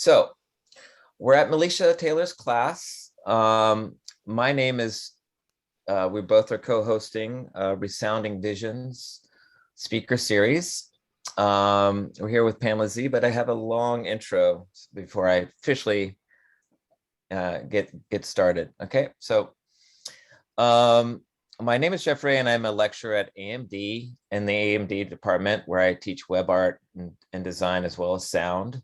So we're at Melisha Taylor's class. My name is, we both are co-hosting Resounding Visions speaker series. We're here with Pamela Z, but I have a long intro before I officially get started. Okay, so my name is Jeffrey, and I'm a lecturer at AMD in the AMD department, where I teach web art and design as well as sound.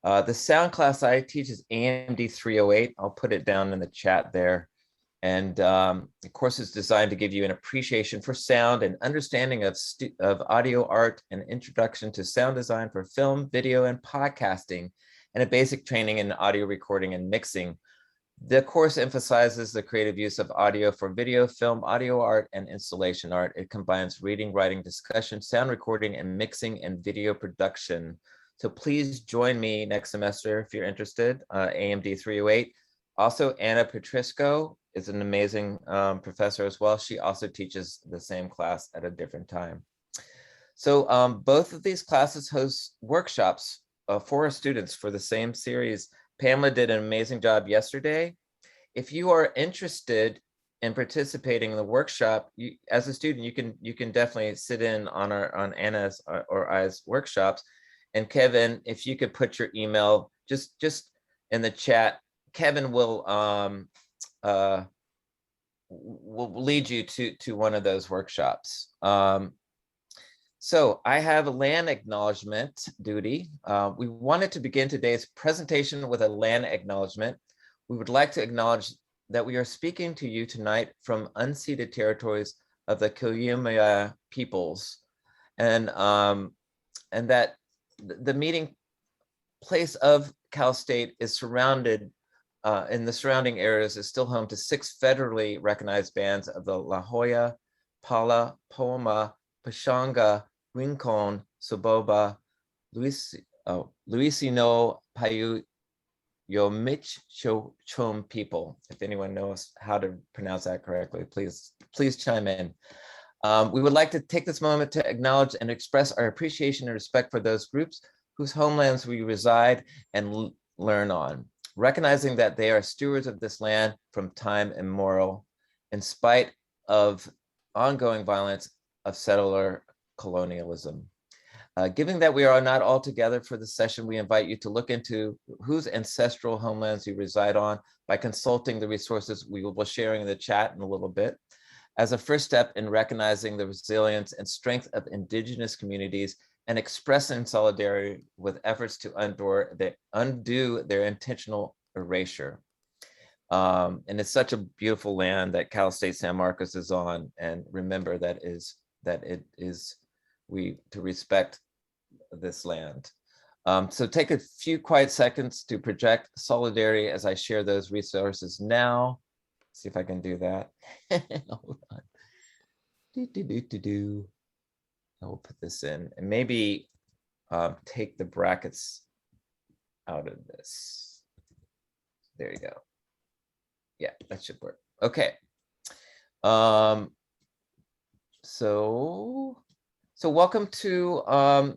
The sound class I teach is AMD 308. I'll put it down in the chat there. And the course is designed to give you an appreciation for sound and understanding of audio art, and introduction to sound design for film, video, and podcasting, and a basic training in audio recording and mixing. The course emphasizes the creative use of audio for video, film, audio art, and installation art. It combines reading, writing, discussion, sound recording, and mixing and video production. So please join me next semester if you're interested, AMD 308. Also, Anna Petrisco is an amazing professor as well. She also teaches the same class at a different time. So both of these classes host workshops for our students for the same series. Pamela did an amazing job yesterday. If you are interested in participating in the workshop, as a student, you can definitely sit in on Anna's or I's workshops. And Kevin, if you could put your email just in the chat, Kevin will lead you to one of those workshops. So I have a land acknowledgement duty. We wanted to begin today's presentation with a land acknowledgement. We would like to acknowledge that we are speaking to you tonight from unceded territories of the Kumeyaay peoples, and that the meeting place of Cal State is surrounded, in the surrounding areas, is still home to 6 federally recognized bands of the La Jolla, Pala, Poema, Pashanga, Rincon, Soboba, Luisino, Payu, Yomich Chom people. If anyone knows how to pronounce that correctly, please chime in. We would like to take this moment to acknowledge and express our appreciation and respect for those groups whose homelands we reside and learn on, recognizing that they are stewards of this land from time immemorial, in spite of ongoing violence of settler colonialism. Given that we are not all together for this session, we invite you to look into whose ancestral homelands you reside on by consulting the resources we will be sharing in the chat in a little bit, as a first step in recognizing the resilience and strength of Indigenous communities and expressing solidarity with efforts to undo their intentional erasure. And it's such a beautiful land that Cal State San Marcos is on, and remember that it is we to respect this land. So take a few quiet seconds to project solidarity as I share those resources now. See if I can do that. Hold on. I will put this in, and maybe take the brackets out of this. There you go. Yeah, that should work. Okay. So welcome to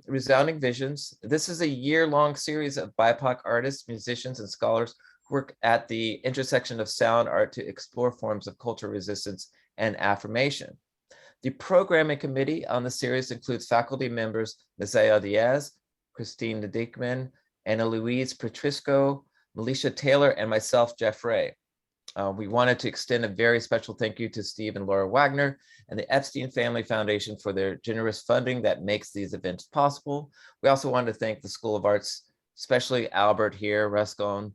Resounding Visions. This is a year-long series of BIPOC artists, musicians, and scholars who work at the intersection of sound art to explore forms of cultural resistance and affirmation. The programming committee on the series includes faculty members Misael Diaz, Christine Dickman, Ana Louise Petrisco, Melisha Taylor, and myself, Jeff Ray. We wanted to extend a very special thank you to Steve and Laura Wagner and the Epstein Family Foundation for their generous funding that makes these events possible. We also wanted to thank the School of Arts, especially Albert Ruscone,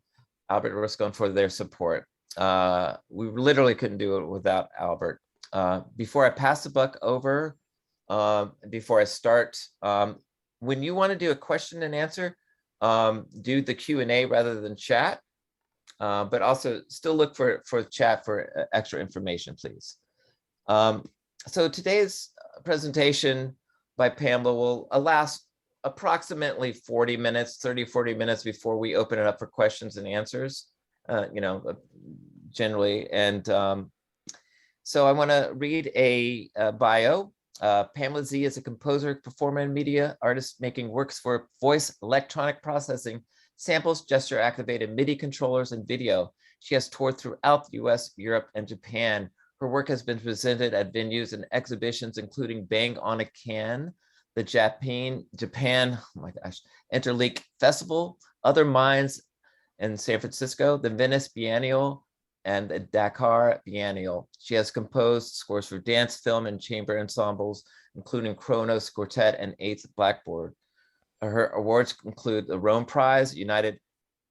for their support. We literally couldn't do it without Albert. Before I pass the buck over, before I start, when you want to do a question and answer, do the Q&A rather than chat. But also still look for chat for extra information, please. So today's presentation by Pamela will last approximately 40 minutes before we open it up for questions and answers, generally. And so I want to read a bio. Pamela Z is a composer, performer, and media artist making works for voice electronic processing, samples, gesture activated MIDI controllers, and video. She has toured throughout the US, Europe, and Japan. Her work has been presented at venues and exhibitions, including Bang on a Can, the Japan, oh my gosh, Interleak Festival, Other Minds in San Francisco, the Venice Biennial, and the Dakar Biennial. She has composed scores for dance, film, and chamber ensembles, including Kronos Quartet and Eighth Blackboard. Her awards include the Rome Prize, United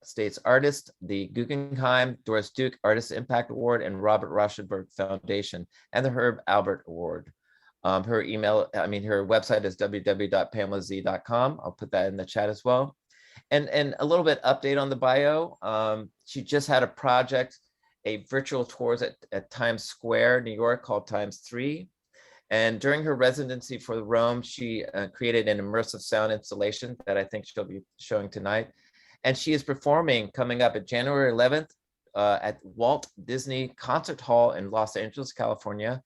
States Artist, the Guggenheim Doris Duke Artist Impact Award, and Robert Rauschenberg Foundation, and the Herb Albert Award. Her website is www.pamelaz.com. I'll put that in the chat as well. And a little bit update on the bio. She just had a project, a virtual tours at Times Square, New York, called Times 3. And during her residency for Rome, she created an immersive sound installation that I think she'll be showing tonight. And she is performing coming up at January 11th at Walt Disney Concert Hall in Los Angeles, California,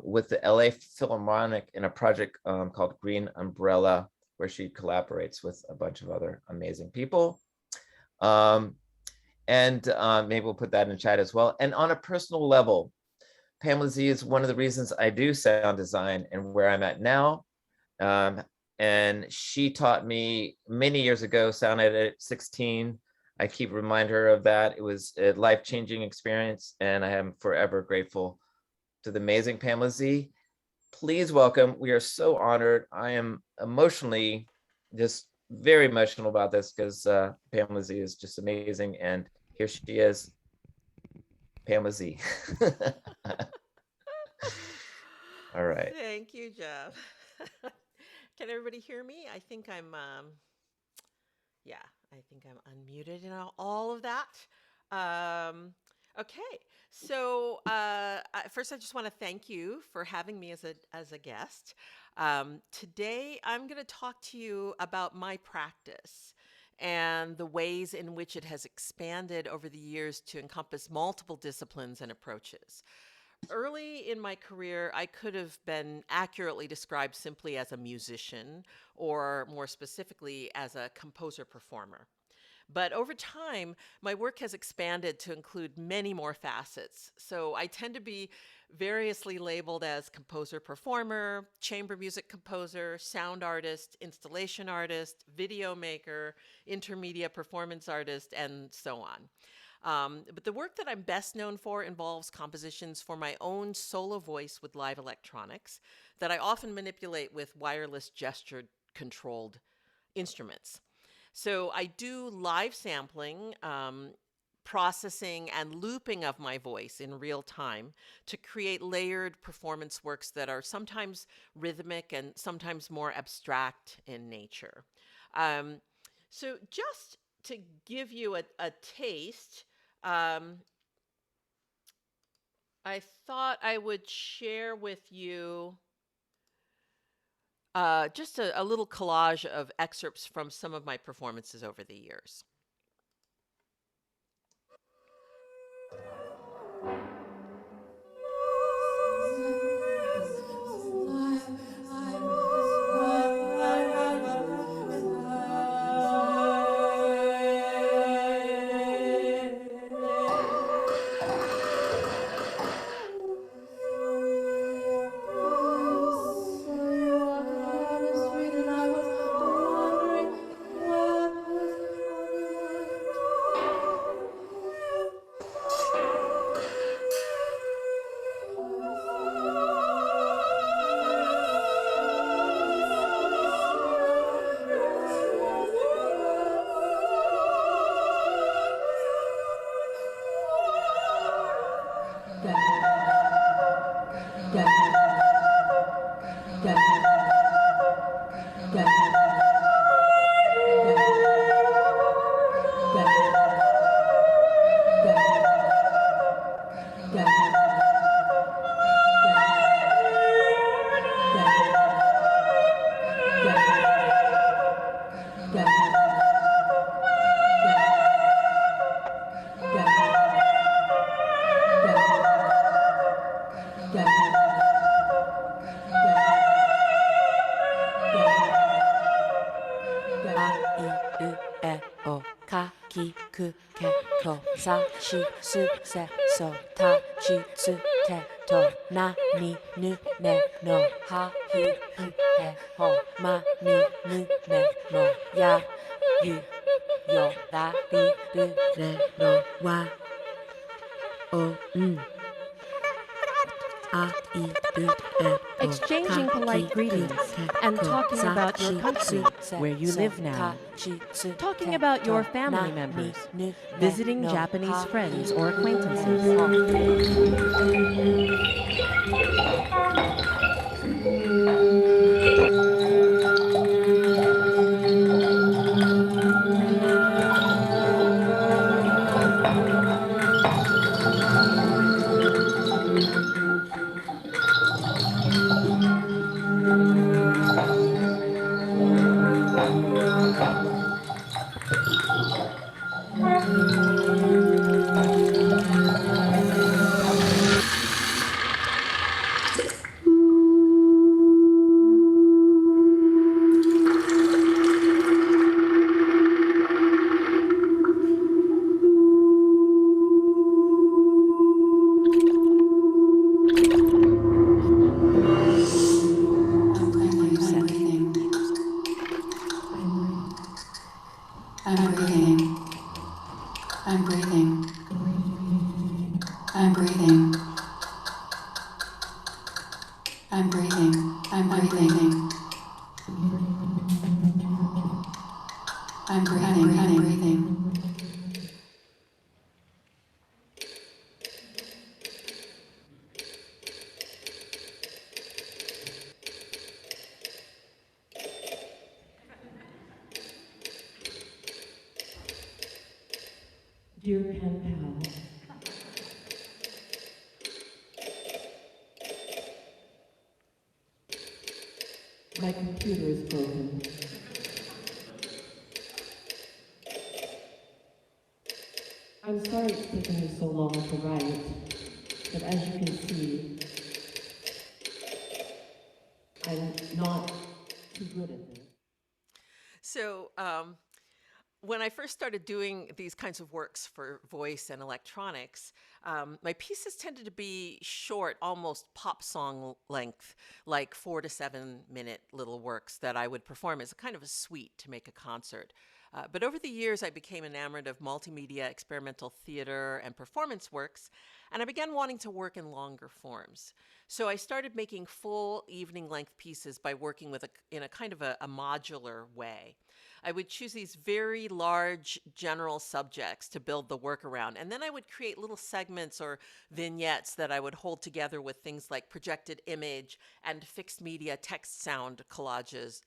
with the LA Philharmonic in a project called Green Umbrella, where she collaborates with a bunch of other amazing people. Maybe we'll put that in the chat as well. And on a personal level, Pamela Z is one of the reasons I do sound design and where I'm at now. And she taught me many years ago, sound edit at 16. I keep remind her of that. It was a life-changing experience, and I am forever grateful to the amazing Pamela Z. Please welcome, we are so honored. I am emotionally just very emotional about this because Pamela Z is just amazing. And here she is, Pamela Z. All right. Thank you, Jeff. Can everybody hear me? I think I'm unmuted and all of that. Okay, so first I just want to thank you for having me as a guest. Today I'm going to talk to you about my practice and the ways in which it has expanded over the years to encompass multiple disciplines and approaches. Early in my career, I could have been accurately described simply as a musician, or more specifically, as a composer-performer. But over time, my work has expanded to include many more facets. So I tend to be variously labeled as composer-performer, chamber music composer, sound artist, installation artist, video maker, intermedia performance artist, and so on. But the work that I'm best known for involves compositions for my own solo voice with live electronics that I often manipulate with wireless gesture-controlled instruments. So I do live sampling, processing, and looping of my voice in real time to create layered performance works that are sometimes rhythmic and sometimes more abstract in nature. So just to give you a taste, I thought I would share with you just a little collage of excerpts from some of my performances over the years. くけこさしすせそたちつてとなにぬねのはひふへほまみぬねのやゆよだりるれろわおんあいるえ Exchanging polite greetings and talking about your country, where you live now, talking about your family members, visiting Japanese friends or acquaintances. I'm breathing. I'm breathing. I'm breathing. I'm breathing. I'm breathing. I'm breathing. I'm breathing. Dear pen pal, my computer is broken. I'm sorry it's taken me so long to write, but as you can see, I'm not too good at this. So, when I first started doing these kinds of works for voice and electronics, my pieces tended to be short, almost pop song length, like 4 to 7 minute little works that I would perform as a kind of a suite to make a concert. But over the years, I became enamored of multimedia, experimental theater, and performance works, and I began wanting to work in longer forms. So I started making full evening length pieces by working in a kind of a modular way. I would choose these very large general subjects to build the work around, and then I would create little segments or vignettes that I would hold together with things like projected image and fixed media text sound collages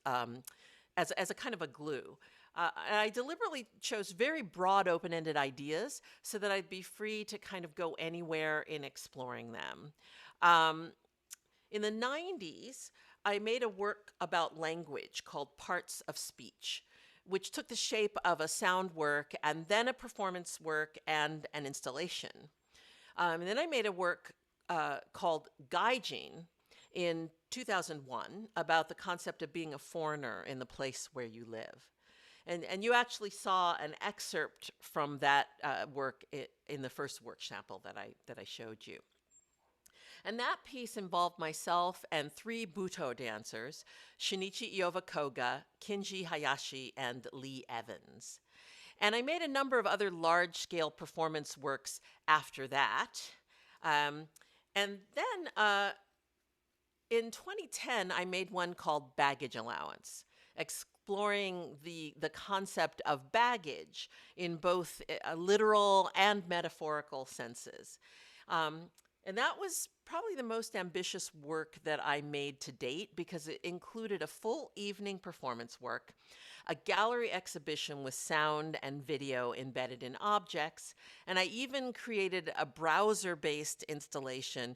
as a kind of a glue. And I deliberately chose very broad, open ended ideas so that I'd be free to kind of go anywhere in exploring them. Um, in the 90s, I made a work about language called Parts of Speech, which took the shape of a sound work and then a performance work and an installation. And then I made a work called Gaijin in 2001 about the concept of being a foreigner in the place where you live. And you actually saw an excerpt from that work in the first work sample that I showed you. And that piece involved myself and three Buto dancers, Shinichi Iova Koga, Kinji Hayashi, and Lee Evans. And I made a number of other large scale performance works after that. Um, and then in 2010, I made one called Baggage Allowance, exploring the concept of baggage in both literal and metaphorical senses. Um, and that was probably the most ambitious work that I made to date because it included a full evening performance work, a gallery exhibition with sound and video embedded in objects, and I even created a browser based installation.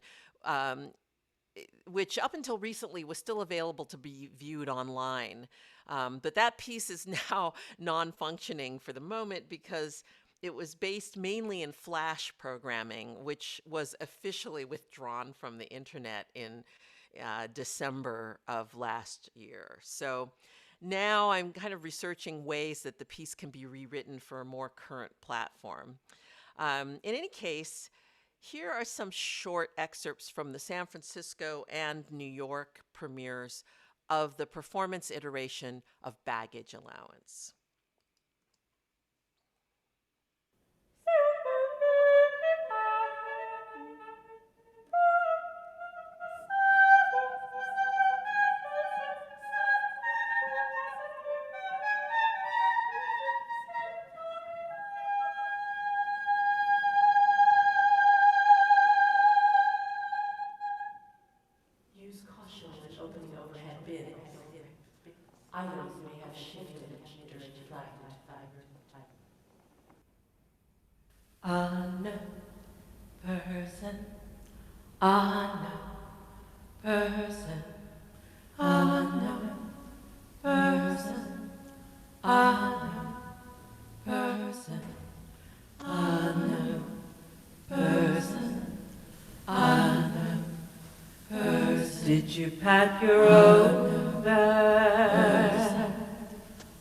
Which up until recently was still available to be viewed online. But that piece is now non functioning for the moment because it was based mainly in Flash programming, which was officially withdrawn from the internet in December of last year. So now I'm kind of researching ways that the piece can be rewritten for a more current platform. In any case, here are some short excerpts from the San Francisco and New York premieres of the performance iteration of Baggage Allowance. Use caution when opening overhead bins. Items may have shifted during flight. Unknown person, unknown person, unknown person, unknown person, unknown person, unknown person. Did you pack your own bag?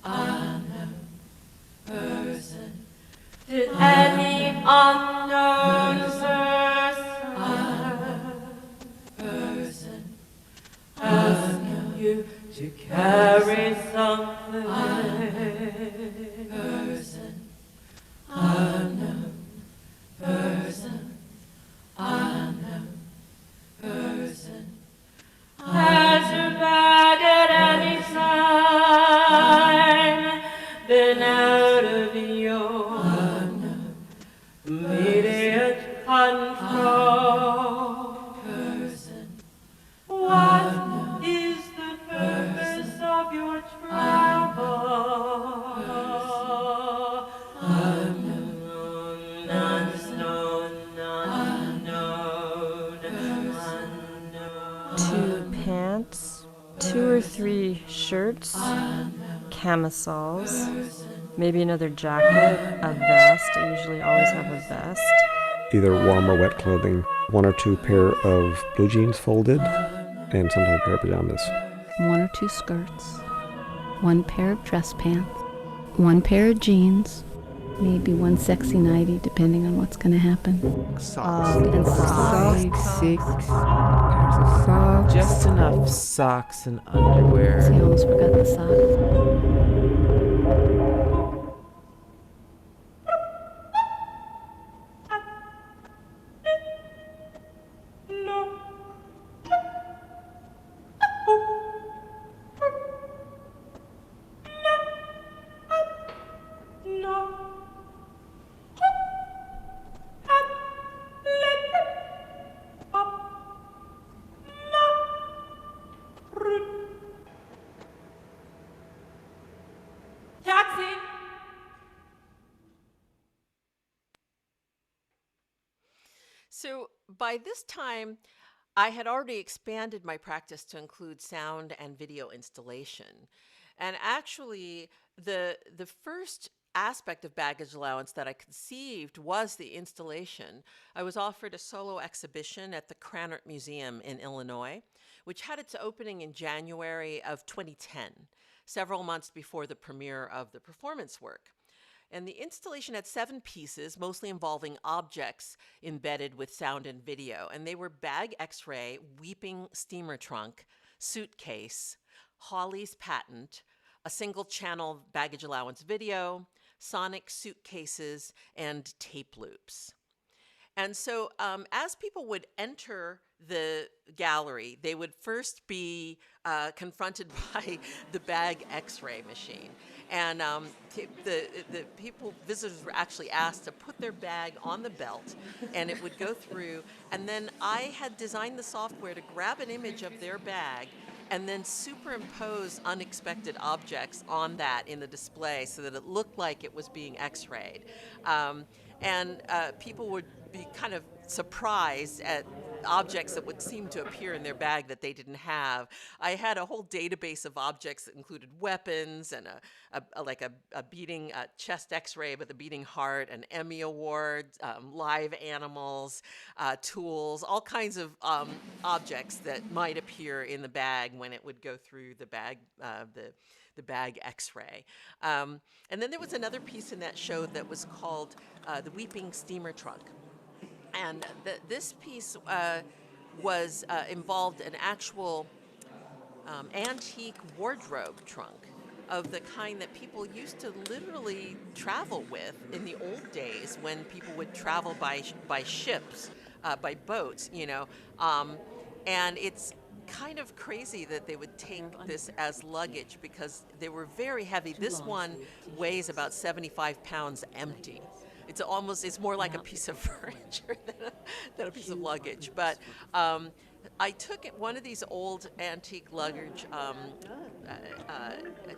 Unknown person. Did any unknown person ask you to carry something? Person, unknown person, unknown person. Has your bag at any time been out of your immediate control? Person, what is the purpose of your travel? Unknown, unknown. 2 pants, 2 or 3 shirts, camisoles, maybe another jacket, a vest. I usually always have a vest. Either warm or wet clothing, 1 or 2 pair of blue jeans folded, and sometimes a pair of pajamas. 1 or 2 skirts, 1 pair of dress pants, 1 pair of jeans, maybe 1 sexy nightie, depending on what's going to happen. Socks. And socks. 6 pairs of socks. Just enough socks and underwear. See, I almost forgot the socks. So by this time, I had already expanded my practice to include sound and video installation. And actually, the first aspect of baggage allowance that I conceived was the installation. I was offered a solo exhibition at the Krannert Museum in Illinois, which had its opening in January of 2010, several months before the premiere of the performance work. And the installation had 7 pieces, mostly involving objects embedded with sound and video. And they were bag x-ray, weeping steamer trunk, suitcase, Hawley's patent, a single channel baggage allowance video, sonic suitcases, and tape loops. And so as people would enter the gallery, they would first be confronted by the bag x-ray machine. And the visitors were actually asked to put their bag on the belt, and it would go through. And then I had designed the software to grab an image of their bag and then superimpose unexpected objects on that in the display so that it looked like it was being x-rayed. And people would be kind of surprised at objects that would seem to appear in their bag that they didn't have. I had a whole database of objects that included weapons and a beating chest x-ray with a beating heart, an Emmy Award, live animals, tools, all kinds of objects that might appear in the bag when it would go through the bag, the bag X-ray. And then there was another piece in that show that was called the Weeping Steamer Trunk. And this piece was involved an actual antique wardrobe trunk of the kind that people used to literally travel with in the old days when people would travel by ships, by boats, and it's kind of crazy that they would take this as luggage because they were very heavy. This one weighs about 75 pounds empty. It's more like a piece of furniture than a piece of luggage. But I took one of these old antique luggage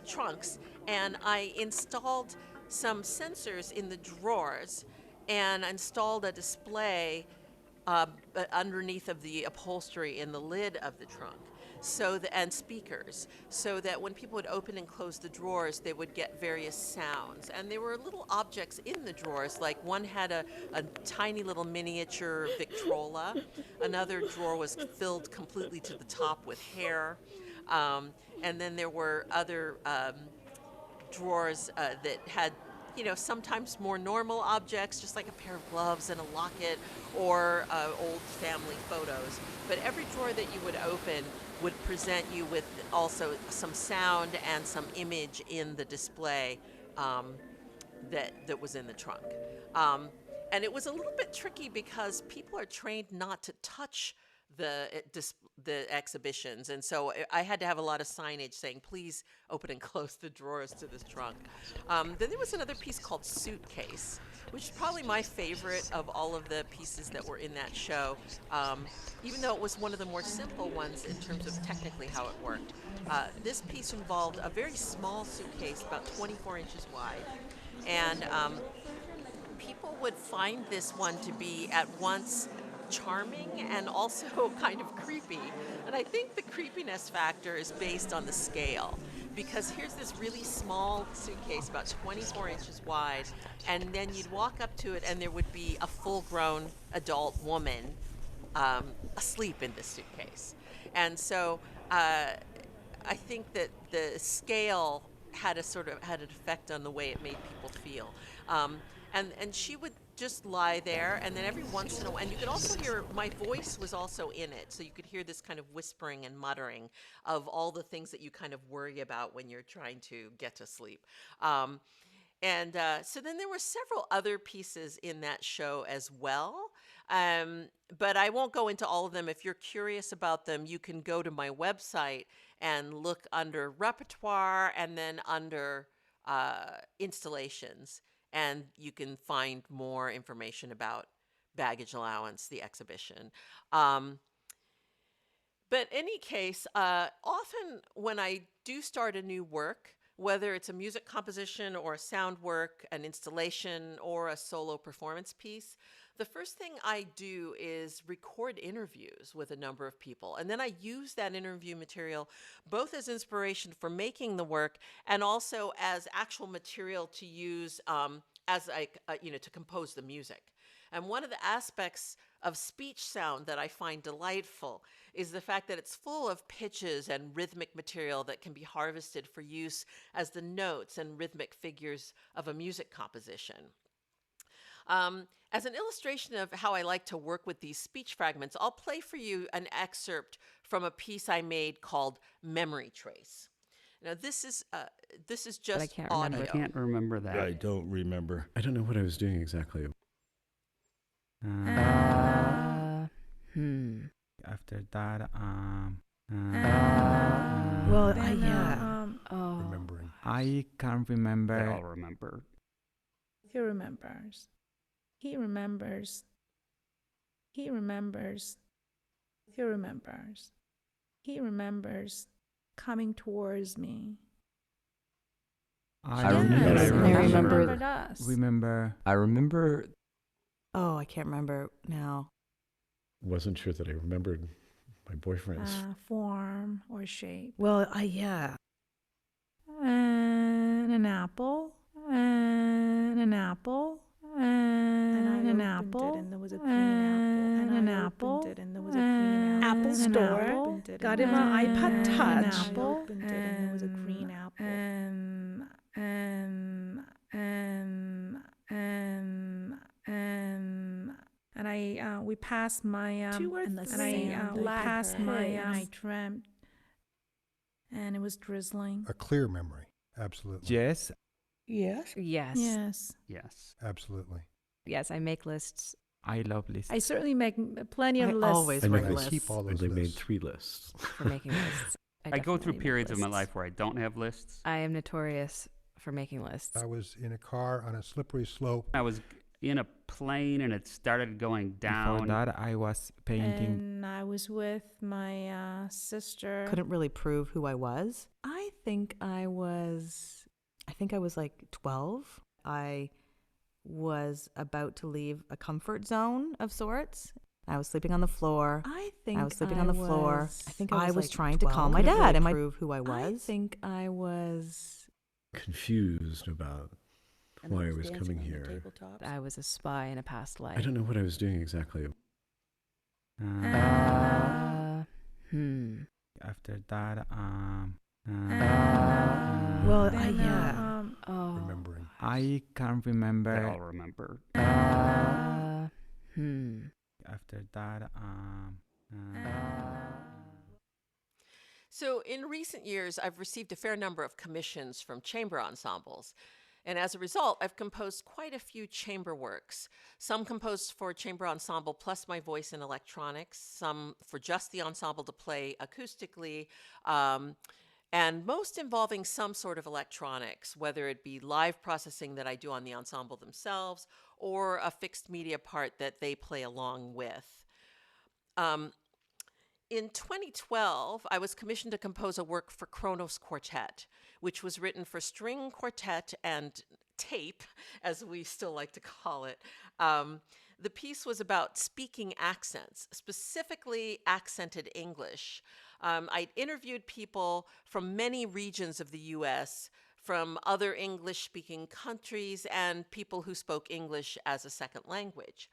trunks, and I installed some sensors in the drawers and installed a display underneath of the upholstery in the lid of the trunk, and speakers, so that when people would open and close the drawers, they would get various sounds. And there were little objects in the drawers, like one had a tiny little miniature Victrola. Another drawer was filled completely to the top with hair. And then there were other drawers that had, sometimes more normal objects, just like a pair of gloves and a locket, or old family photos. But every drawer that you would open would present you with also some sound and some image in the display that was in the trunk. And it was a little bit tricky because people are trained not to touch the exhibitions, and so I had to have a lot of signage saying, please open and close the drawers to this trunk. Then there was another piece called Suitcase, which is probably my favorite of all of the pieces that were in that show, even though it was one of the more simple ones in terms of technically how it worked. This piece involved a very small suitcase, about 24 inches wide, and people would find this one to be at once charming and also kind of creepy. And I think the creepiness factor is based on the scale, because here's this really small suitcase, about 24 inches wide, and then you'd walk up to it and there would be a full-grown adult woman asleep in this suitcase. And so I think that the scale had an effect on the way it made people feel. And she would just lie there, and then every once in a while, and you could also hear my voice was also in it, so you could hear this kind of whispering and muttering of all the things that you kind of worry about when you're trying to get to sleep. So then there were several other pieces in that show as well. But I won't go into all of them. If you're curious about them, you can go to my website and look under repertoire and then under installations, and you can find more information about Baggage Allowance, the exhibition. But in any case, often when I do start a new work, whether it's a music composition or a sound work, an installation, or a solo performance piece, the first thing I do is record interviews with a number of people. And then I use that interview material both as inspiration for making the work and also as actual material to use to compose the music. And one of the aspects of speech sound that I find delightful is the fact that it's full of pitches and rhythmic material that can be harvested for use as the notes and rhythmic figures of a music composition. As an illustration of how I like to work with these speech fragments, I'll play for you an excerpt from a piece I made called Memory Trace. Now, this is just I can't audio. remember. I can't remember that. I don't remember. I don't know what I was doing exactly. After that, Remembering. I can't remember. They all remember. He remembers. He remembers. He remembers. He remembers. He remembers coming towards me. I remembered us. I remember. Oh, I can't remember now. Wasn't sure that I remembered my boyfriend's. Form or shape. Well, yeah. And an apple. And an apple. And an apple. And there was a green apple. And an apple. And there was a green apple. Apple an store. apple. Got him an iPod Touch. An apple. Opened it and it was a green apple. And we passed my 2 or and the 3 sand we I passed put my and I dreamt, and it was drizzling. A clear memory. Absolutely. Yes. Yes. Yes. Yes. Yes. Absolutely. Yes, I make lists. I love lists. I certainly make plenty of I lists. always I write never lists. keep all I those only made lists. 3 lists. For making lists. I go through definitely make periods of my lists. life where I don't have lists. I am notorious for making lists. I was in a car on a slippery slope. I was in a plane and it started going down. Before that, I was painting. And I was with my sister. Couldn't really prove who I was. I think I was like 12. I was about to leave a comfort zone of sorts. I was sleeping on the floor. I was like trying to call 12. my Couldn't dad really and prove who I was. I think I was Confused about why I was coming here. I was a spy in a past life. I don't know what I was doing exactly. After that, Remembering. I can't They remember. all remember. After that, So, in recent years, I've received a fair number of commissions from chamber ensembles. And as a result, I've composed quite a few chamber works. Some composed for chamber ensemble plus my voice and electronics, some for just the ensemble to play acoustically, and most involving some sort of electronics, whether it be live processing that I do on the ensemble themselves or a fixed media part that they play along with. In 2012, I was commissioned to compose a work for Kronos Quartet, which was written for string quartet and tape, as we still like to call it. The piece was about speaking accents, specifically accented English. I'd interviewed people from many regions of the US, from other English-speaking countries, and people who spoke English as a second language.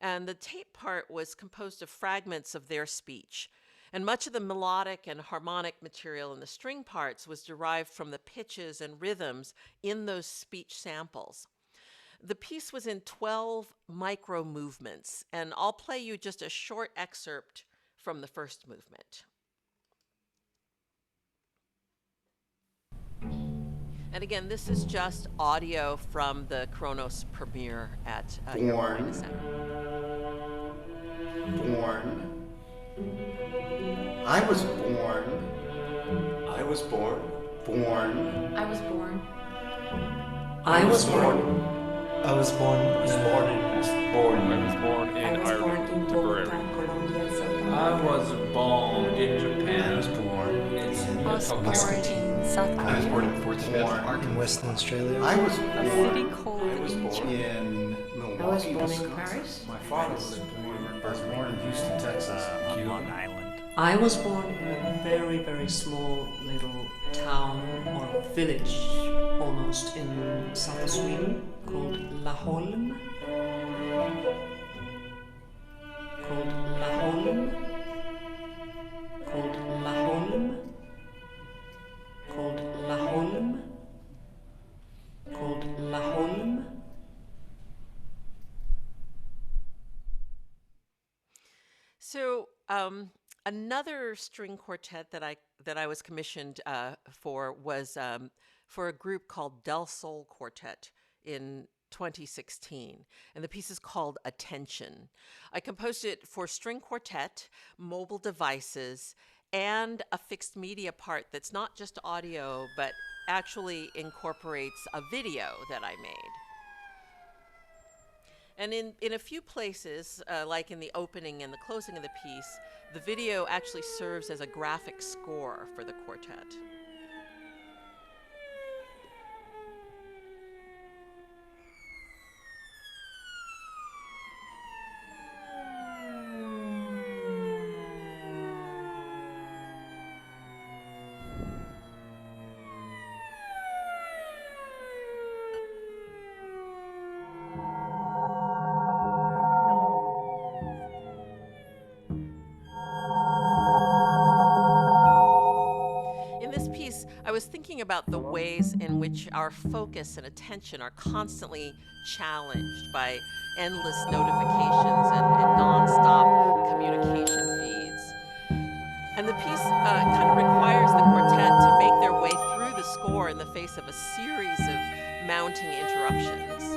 And the tape part was composed of fragments of their speech. And much of the melodic and harmonic material in the string parts was derived from the pitches and rhythms in those speech samples. The piece was in 12 micro movements, and I'll play you just a short excerpt from the first movement. And again, this is just audio from the Kronos premiere at Carolina Center. Born. I was born. I was born. Born. I was born. I was born. I was born. I was born in Ireland, Tipperary. I was born in Japan. I was born in South I was born in Fort Smith Park in Western Australia. I was A born. city called I was born in Milwaukee, I was born in Wisconsin. Paris. My father was born. I was born in Houston, Texas. On Long Island. I was born in a very, very small little town or village almost in south Sweden called Laholm. Called Laholm. Called Laholm. Called Laholm. Called Laholm. So another string quartet that I was commissioned for was for a group called Del Sol Quartet in 2016, and the piece is called Attention. I composed it for string quartet, mobile devices, and a fixed media part that's not just audio, but actually incorporates a video that I made. And in a few places, like in the opening and the closing of the piece, the video actually serves as a graphic score for the quartet. thinking about the ways in which our focus and attention are constantly challenged by endless notifications and nonstop communication feeds. And the piece kind of requires the quartet to make their way through the score in the face of a series of mounting interruptions.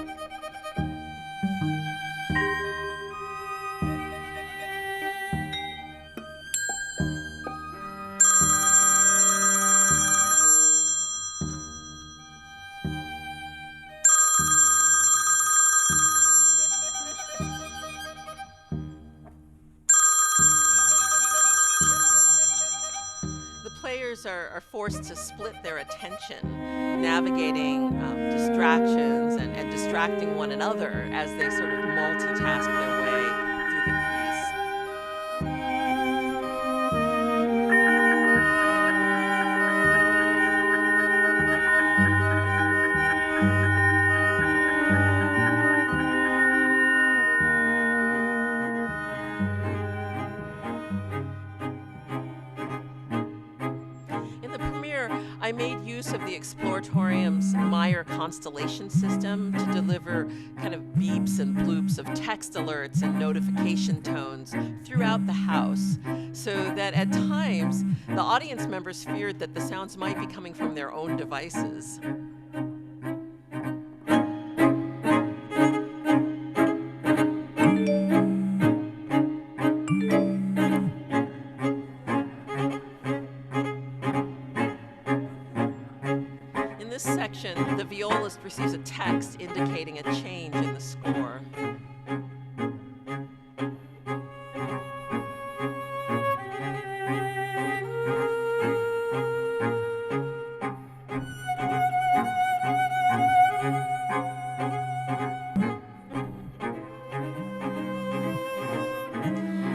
The players are forced to split their attention, navigating distractions and distracting one another as they sort of multitask their way through the piece. In the premiere, I made use of the Exploratorium's Meyer constellation system to deliver kind of beeps and bloops of text alerts and notification tones throughout the house, so that at times the audience members feared that the sounds might be coming from their own devices. In this section, the violist receives a text indicating a change in the score.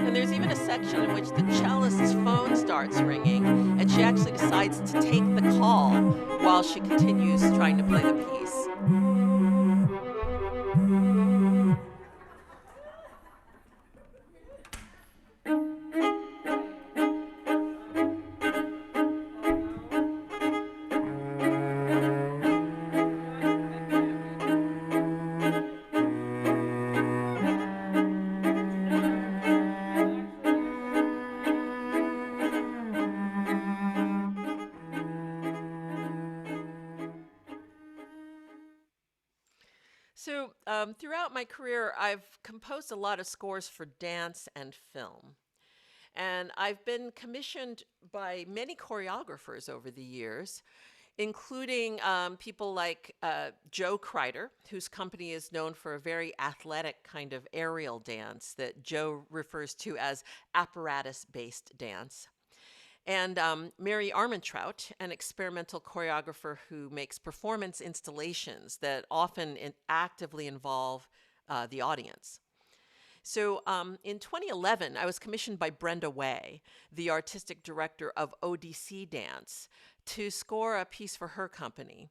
And there's even a section in which the cellist's phone starts ringing, and she actually decides to take the call while she continues trying to play the piece. So throughout my career, I've composed a lot of scores for dance and film. And I've been commissioned by many choreographers over the years, including people like Joe Kreider, whose company is known for a very athletic kind of aerial dance that Joe refers to as apparatus-based dance. And Mary Armentrout, an experimental choreographer who makes performance installations that often actively involve the audience. So in 2011, I was commissioned by Brenda Way, the artistic director of ODC Dance, to score a piece for her company.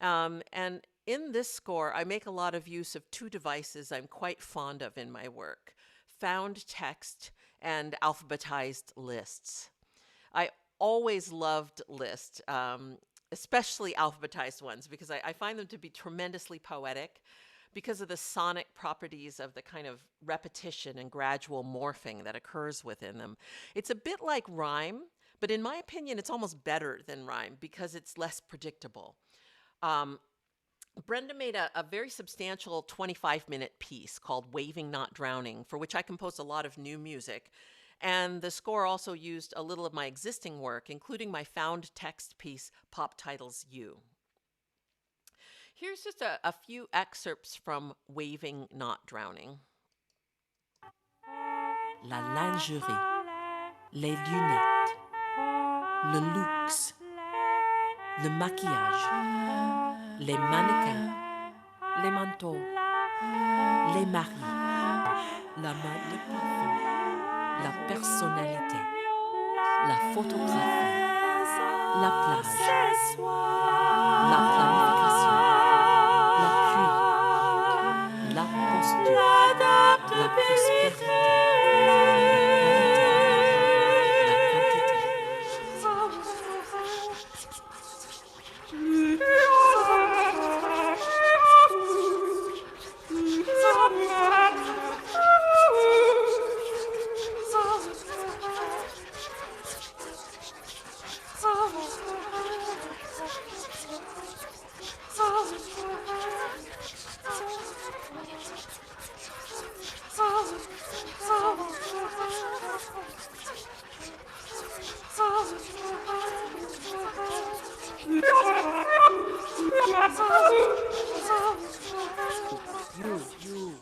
And in this score, I make a lot of use of two devices I'm quite fond of in my work: found text and alphabetized lists. I always loved lists, especially alphabetized ones, because I find them to be tremendously poetic because of the sonic properties of the kind of repetition and gradual morphing that occurs within them. It's a bit like rhyme, but in my opinion, it's almost better than rhyme because it's less predictable. Brenda made a very substantial 25-minute piece called Waving Not Drowning, for which I composed a lot of new music. And the score also used a little of my existing work, including my found text piece, Pop Titles You. Here's just a few excerpts from Waving Not Drowning. La lingerie, les lunettes, le luxe, le maquillage, les mannequins, les manteaux, les maris, la mode de parfum, la personnalité, la photographie, la plage, la planification, la pluie, la posture, la prospérité, la quantité.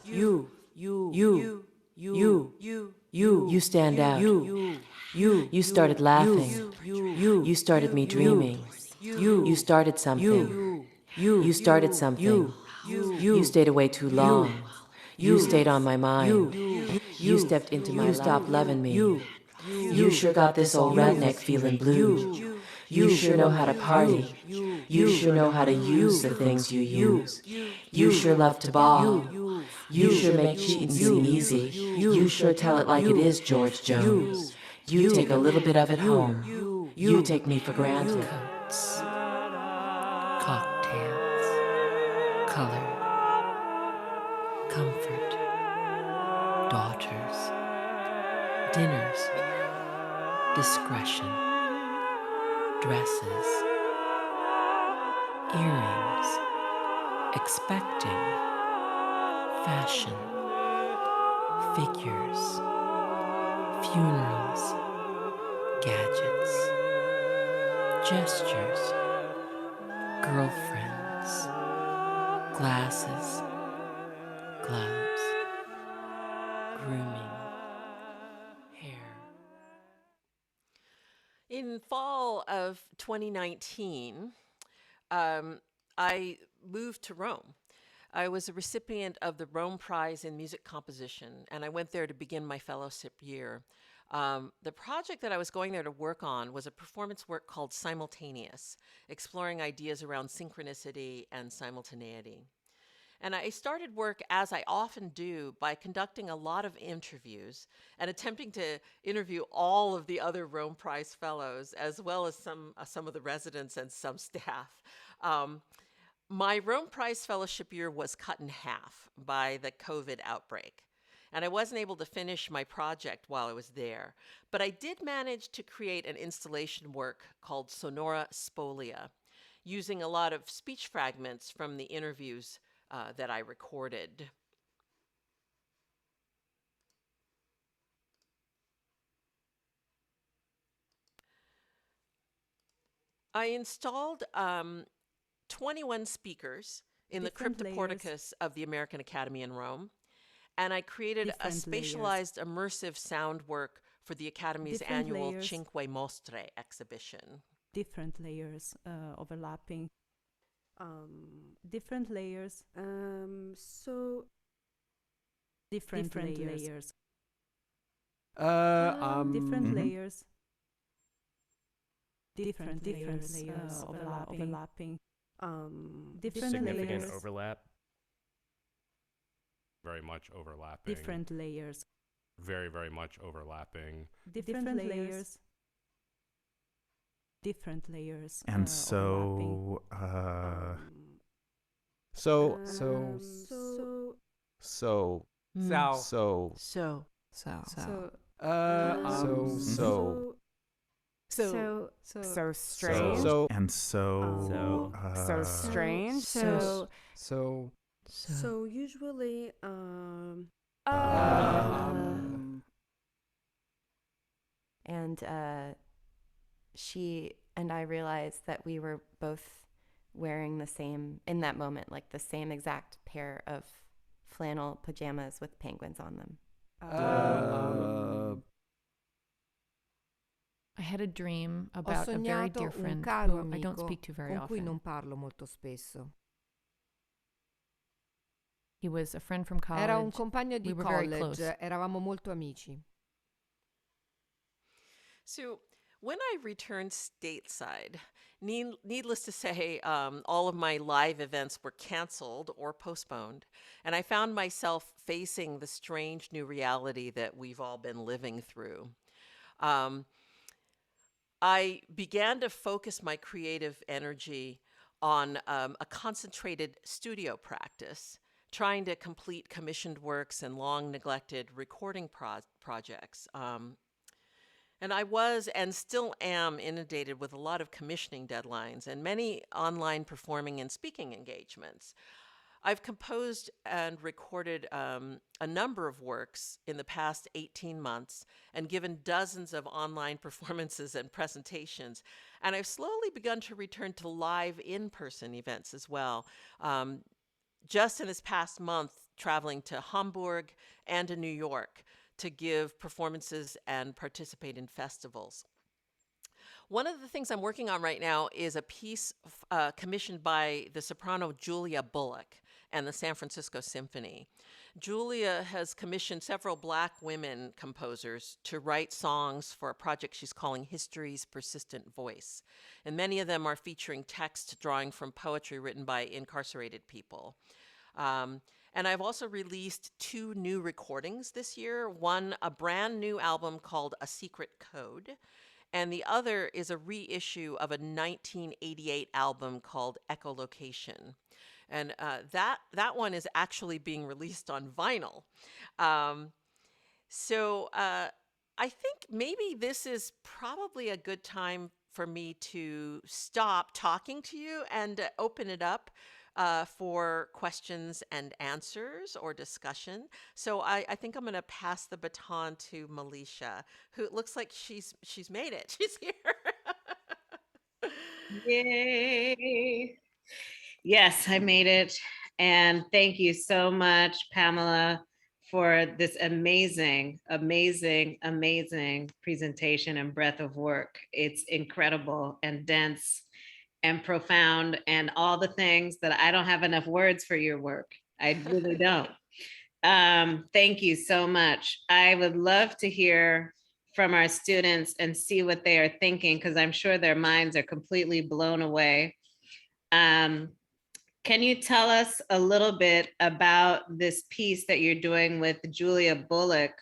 You stand out. You started laughing. You started me dreaming. You started something. You started something. You stayed away too long. You stayed on my mind. You stepped into my life. You stopped loving me. You sure got this old redneck feeling blue. You sure know how to party. You sure know how to use the things you use. You sure love to ball. You sure make cheating seem easy. You sure tell it like it is, George Jones. You take a little bit of it home. You take me for granted. Coats, cocktails, color, comfort, daughters, dinners, discretion, dresses, earrings, expecting, fashion, figures, funerals, gadgets, gestures, girlfriends, glasses, gloves, grooming, hair. In fall of 2019, I moved to Rome. I was a recipient of the Rome Prize in Music Composition, and I went there to begin my fellowship year. The project that I was going there to work on was a performance work called Simultaneous, exploring ideas around synchronicity and simultaneity. And I started work, as I often do, by conducting a lot of interviews and attempting to interview all of the other Rome Prize fellows, as well as some of the residents and some staff. My Rome Prize fellowship year was cut in half by the COVID outbreak, and I wasn't able to finish my project while I was there. But I did manage to create an installation work called Sonora Spolia, using a lot of speech fragments from the interviews that I recorded. I installed 21 speakers in the cryptoporticus of the American Academy in Rome, and I created a spatialized immersive sound work for the Academy's annual Cinque Mostre exhibition. Different layers overlapping. Different layers. Different layers. Different layers. Different layers overlapping. Different Significant layers. overlap. Very much overlapping. Different layers. Very, very much overlapping. Different layers. Different layers. And overlapping. So strange. And so strange. So usually, and she and I realized that we were both wearing the same, in that moment, like the same exact pair of flannel pajamas with penguins on them. I had a dream about a very dear friend who I don't speak to very con cui often. non parlo molto spesso. He was a friend from college. Era un compagno di We were very college, close. eravamo molto amici. So when I returned stateside, needless to say, all of my live events were canceled or postponed, and I found myself facing the strange new reality that we've all been living through. I began to focus my creative energy on a concentrated studio practice, trying to complete commissioned works and long-neglected recording projects. And I was and still am inundated with a lot of commissioning deadlines and many online performing and speaking engagements. I've composed and recorded a number of works in the past 18 months and given dozens of online performances and presentations. And I've slowly begun to return to live in-person events as well. Just in this past month, traveling to Hamburg and to New York to give performances and participate in festivals. One of the things I'm working on right now is a piece commissioned by the soprano Julia Bullock and the San Francisco Symphony. Julia has commissioned several Black women composers to write songs for a project she's calling History's Persistent Voice. And many of them are featuring text drawing from poetry written by incarcerated people. And I've also released 2 new recordings this year. One, a brand new album called A Secret Code, and the other is a reissue of a 1988 album called Echolocation. And that one is actually being released on vinyl. Um, so I think maybe this is probably a good time for me to stop talking to you and open it up for questions and answers or discussion. So I think I'm going to pass the baton to Melisha, who it looks like she's made it. She's here. Yay. Yes, I made it. And thank you so much, Pamela, for this amazing, amazing, amazing presentation and breadth of work. It's incredible and dense and profound and all the things that I don't have enough words for your work. I really don't. Thank you so much. I would love to hear from our students and see what they are thinking, because I'm sure their minds are completely blown away. Can you tell us a little bit about this piece that you're doing with Julia Bullock?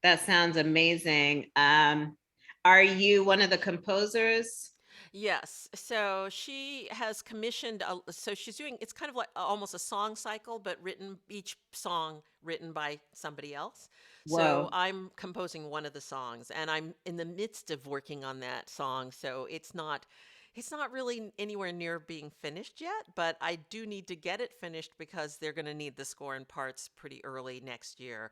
That sounds amazing. Are you one of the composers? Yes. So she has commissioned, so she's doing, it's kind of like almost a song cycle, but written, each song written by somebody else. So Whoa. I'm composing one of the songs and I'm in the midst of working on that song. So it's not really anywhere near being finished yet, but I do need to get it finished because they're going to need the score and parts pretty early next year.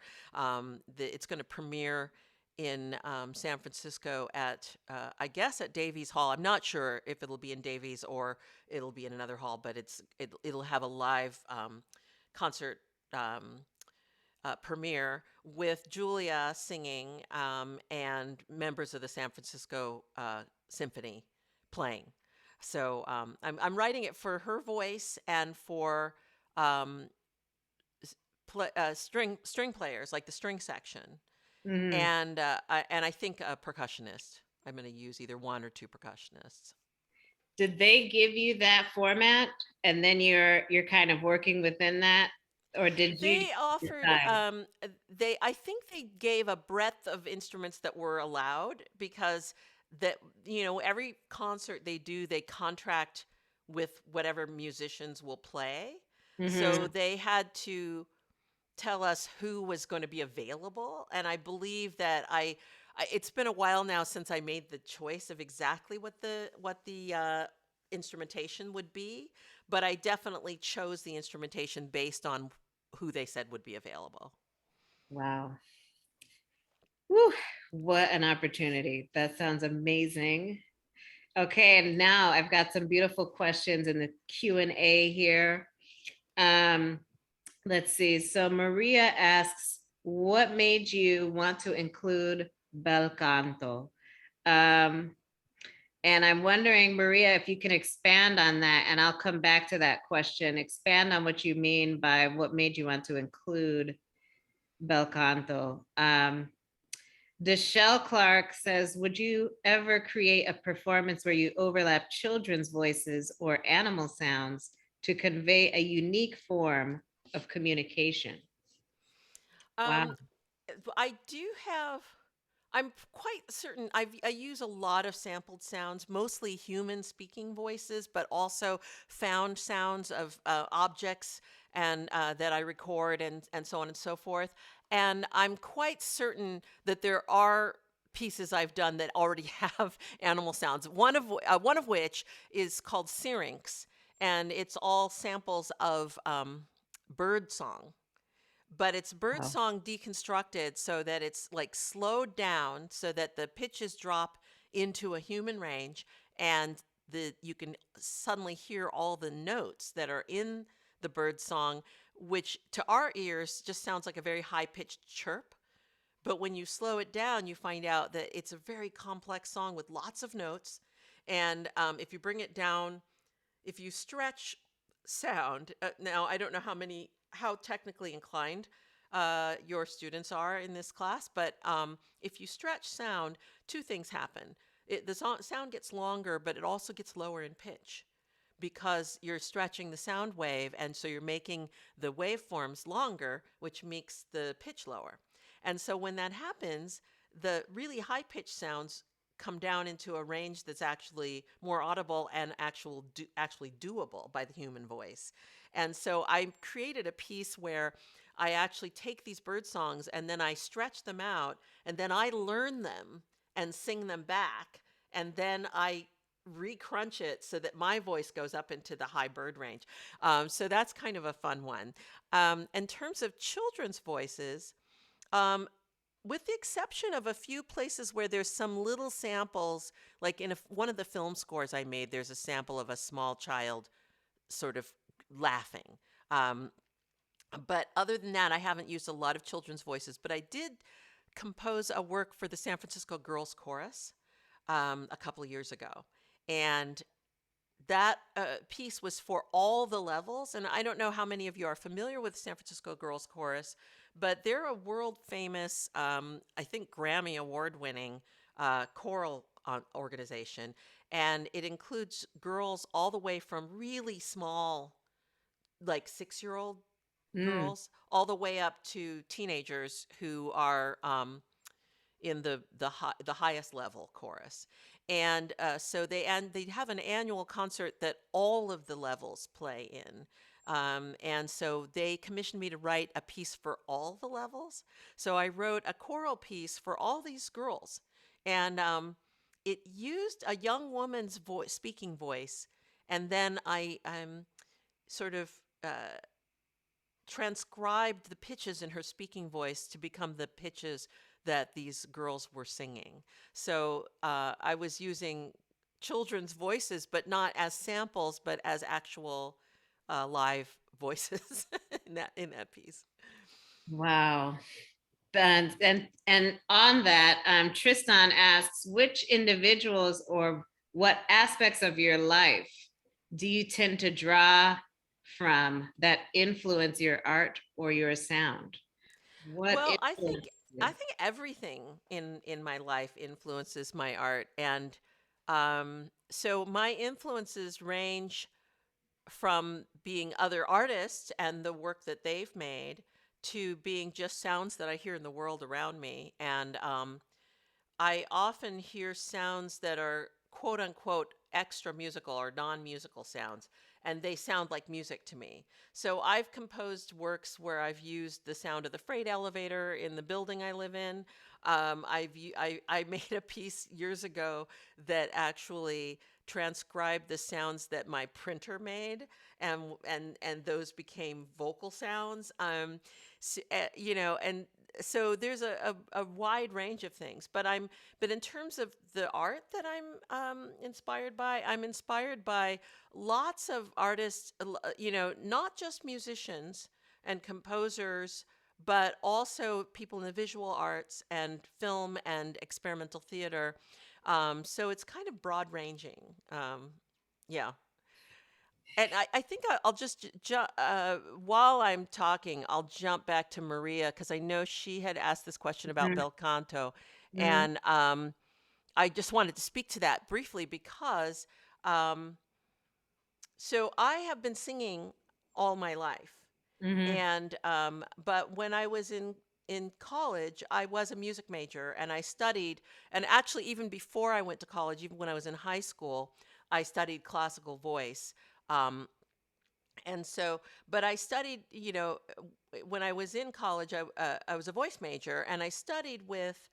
It's going to premiere in San Francisco at, I guess, at Davies Hall. I'm not sure if it'll be in Davies or it'll be in another hall, but it'll have a live concert premiere with Julia singing and members of the San Francisco Symphony playing. So I'm writing it for her voice and for string players, like the string section. Mhm. And I think a percussionist. I'm going to use either one or 2 percussionists. Did they give you that format and then you're kind of working within that, or did you They offered, decide? I think they gave a breadth of instruments that were allowed because that, every concert they do, they contract with whatever musicians will play. So Mhm. they had to tell us who was going to be available. And I believe that it's been a while now since I made the choice of exactly what the instrumentation would be, but I definitely chose the instrumentation based on who they said would be available. Wow. Whew, what an opportunity. That sounds amazing. Okay, and now I've got some beautiful questions in the Q&A here. Um, let's see. So Maria asks, what made you want to include bel canto? And I'm wondering, Maria, if you can expand on that, and I'll come back to that question. Expand on what you mean by what made you want to include bel canto. Deshelle Clark says, would you ever create a performance where you overlap children's voices or animal sounds to convey a unique form of communication? Wow. I do have. I'm quite certain I use a lot of sampled sounds, mostly human speaking voices, but also found sounds of objects and that I record and so on and so forth. And I'm quite certain that there are pieces I've done that already have animal sounds. One of which is called Syrinx, and it's all samples of bird song, but it's Wow. birdsong deconstructed so that it's like slowed down so that the pitches drop into a human range and you can suddenly hear all the notes that are in the bird song which to our ears just sounds like a very high pitched chirp. But when you slow it down, you find out that it's a very complex song with lots of notes. And if you bring it down, if you stretch sound, now I don't know how technically inclined your students are in this class, but if you stretch sound, two things happen. Sound gets longer, but it also gets lower in pitch because you're stretching the sound wave, and so you're making the waveforms longer, which makes the pitch lower. And so when that happens, the really high pitched sounds come down into a range that's actually more audible and actually doable by the human voice. And so I created a piece where I actually take these bird songs and then I stretch them out and then I learn them and sing them back, and then I recrunch it so that my voice goes up into the high bird range. So that's kind of a fun one. In terms of children's voices, um, with the exception of a few places where there's some little samples, like in one of the film scores I made, there's a sample of a small child sort of laughing. Um, but other than that, I haven't used a lot of children's voices, but I did compose a work for the San Francisco Girls Chorus a couple of years ago. And that piece was for all the levels. And I don't know how many of you are familiar with San Francisco Girls Chorus, but they're a world famous, I think Grammy award winning choral organization. And it includes girls all the way from really small, like 6-year-old Mm. girls, all the way up to teenagers who are in the highest level chorus. And so they have an annual concert that all of the levels play in. And so they commissioned me to write a piece for all the levels. So I wrote a choral piece for all these girls. And it used a young woman's voice, speaking voice. And then I sort of transcribed the pitches in her speaking voice to become the pitches that these girls were singing. So I was using children's voices, but not as samples, but as actual live voices in that piece. Wow. And on that, Tristan asks, which individuals or what aspects of your life do you tend to draw from that influence your art or your sound? What Well, influence you? I think everything in my life influences my art, and so my influences range from being other artists and the work that they've made to being just sounds that I hear in the world around me. And I often hear sounds that are quote unquote extra musical or non musical sounds, and they sound like music to me. So I've composed works where I've used the sound of the freight elevator in the building I live in. I made a piece years ago that actually transcribed the sounds that my printer made, and those became vocal sounds. You know, and so there's a wide range of things, but in terms of the art that I'm inspired by lots of artists, you know, not just musicians and composers, but also people in the visual arts and film and experimental theater. So it's kind of broad ranging. Yeah. And I think I'll just, while I'm talking, I'll jump back to Maria because I know she had asked this question about Mhm. bel canto. Mhm. And I just wanted to speak to that briefly because um, so I have been singing all my life. Mhm. And but when I was in college, I was a music major and I studied, and actually even before I went to college, even when I was in high school, I studied classical voice. Um, and so, but I studied, you know, when I was in college, I was a voice major and I studied with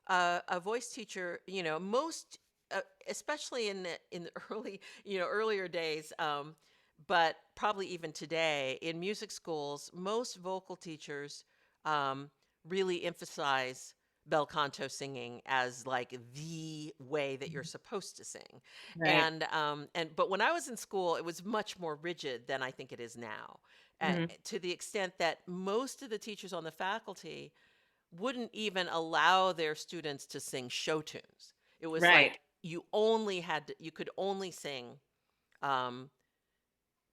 a voice teacher, you know, especially in the early, you know, earlier days, but probably even today in music schools, most vocal teachers um, really emphasize bel canto singing as like the way that you're supposed to sing. Right. And but when I was in school, it was much more rigid than I think it is now. Mhm. to the extent that most of the teachers on the faculty wouldn't even allow their students to sing show tunes. It was Right. like you could only sing um,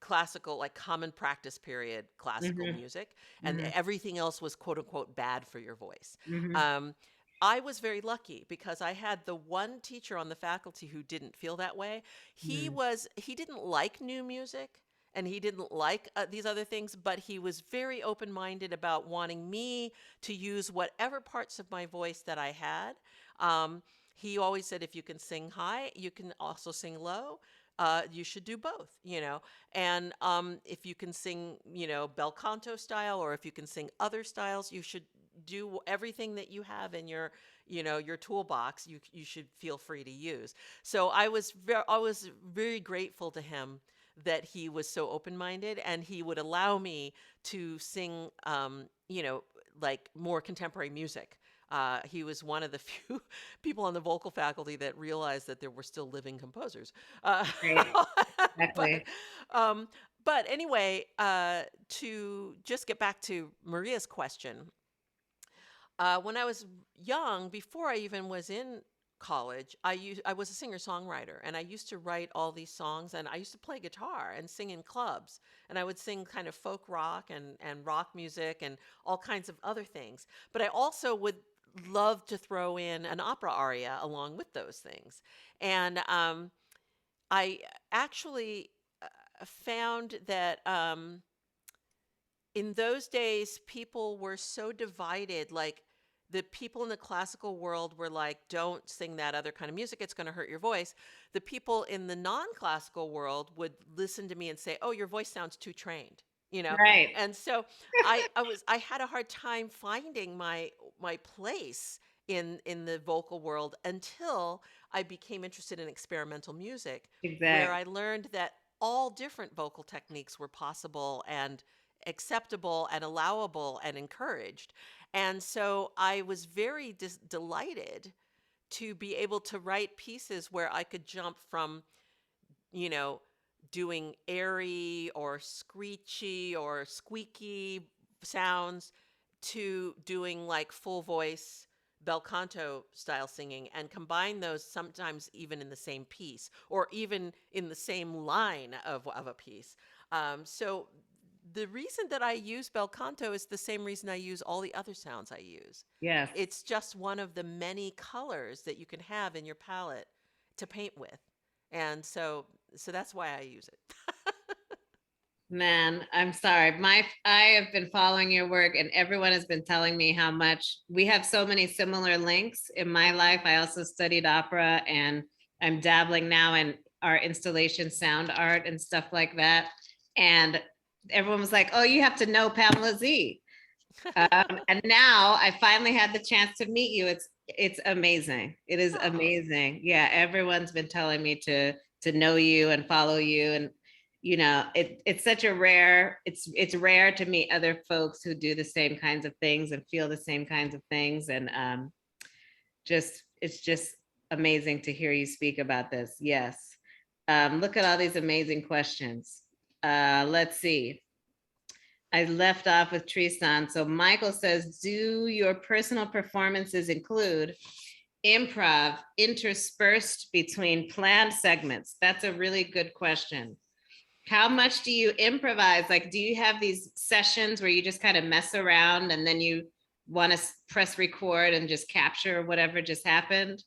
classical, like common practice period classical Mhm. music, and Mhm. everything else was quote unquote bad for your voice. Mhm. Um, I was very lucky because I had the one teacher on the faculty who didn't feel that way. Mhm. He didn't like new music and he didn't like these other things, but he was very open-minded about wanting me to use whatever parts of my voice that I had. Um, he always said, if you can sing high, you can also sing low. You should do both, you know. And if you can sing, you know, bel canto style, or if you can sing other styles, you should do everything that you have in your, you know, your toolbox. You should feel free to use. So I was very grateful to him that he was so open-minded and he would allow me to sing, you know, like more contemporary music. He was one of the few people on the vocal faculty that realized that there were still living composers. Uh, Right. but Exactly. um, but anyway, to just get back to Maria's question, when I was young, before I even was in college, I was a singer-songwriter, and I used to write all these songs, and I used to play guitar and sing in clubs, and I would sing kind of folk rock and rock music and all kinds of other things. But I also would love to throw in an opera aria along with those things. And I actually found that in those days, people were so divided. Like the people in the classical world were like, don't sing that other kind of music, it's going to hurt your voice. The people in the non classical world would listen to me and say, oh, your voice sounds too trained. You know, Right. and so I had a hard time finding my place in the vocal world until I became interested in experimental music, where Exactly. I learned that all different vocal techniques were possible and acceptable and allowable and encouraged. And so I was very delighted to be able to write pieces where I could jump from, you know, doing airy or screechy or squeaky sounds to doing like full voice bel canto style singing and combine those sometimes even in the same piece or even in the same line of a piece. So the reason that I use bel canto is the same reason I use all the other sounds I use. Yes. It's just one of the many colors that you can have in your palette to paint with. And so that's why I use it. Man, I'm sorry. I have been following your work and everyone has been telling me how much we have so many similar links in my life. I also studied opera and I'm dabbling now in our installation sound art and stuff like that. And everyone was like, oh, you have to know Pamela Z. And now I finally had the chance to meet you. It's amazing. It is amazing. Yeah, everyone's been telling me to know you and follow you, and you know, it's such a rare. It's rare to meet other folks who do the same kinds of things and feel the same kinds of things, and just it's just amazing to hear you speak about this. Yes. Look at all these amazing questions. Let's see. I left off with Tristan. So Michael says, do your personal performances include improv interspersed between planned segments? That's a really good question. How much do you improvise? Like, do you have these sessions where you just kind of mess around and then you want to press record and just capture whatever just happened?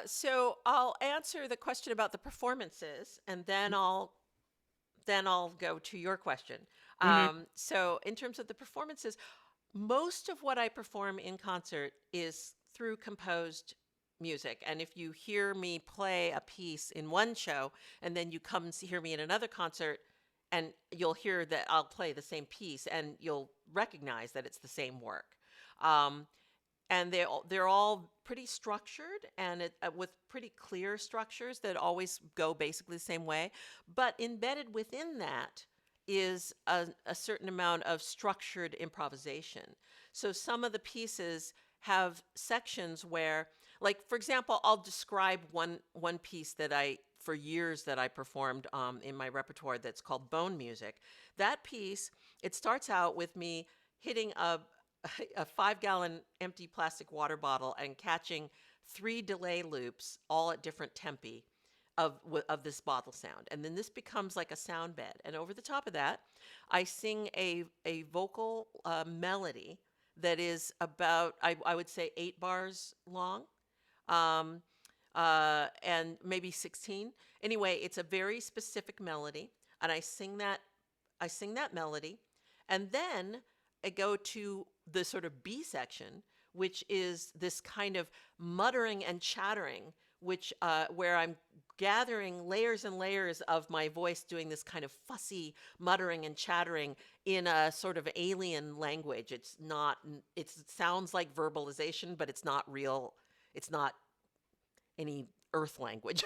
So I'll answer the question about the performances, and then I'll go to your question. Mhm. So in terms of the performances, most of what I perform in concert is through composed music. And if you hear me play a piece in one show and then you come and hear me in another concert, and you'll hear that I'll play the same piece and you'll recognize that it's the same work. Um, and they're all pretty structured and with pretty clear structures that always go basically the same way. But embedded within that is a certain amount of structured improvisation. So some of the pieces have sections where, like for example, I'll describe one piece that I for years that I performed in my repertoire that's called bone music. That piece, it starts out with me hitting a 5-gallon empty plastic water bottle and catching 3 delay loops all at different tempi of this bottle sound. And then this becomes like a sound bed. And over the top of that, I sing a vocal melody that is about, I would say, 8 bars long. Um, and maybe 16. Anyway, it's a very specific melody, and I sing that melody, and then I go to the sort of B section, which is this kind of muttering and chattering, which where I'm gathering layers and layers of my voice doing this kind of fussy muttering and chattering in a sort of alien language. It's not, it sounds like verbalization, but it's not real. It's not any earth language.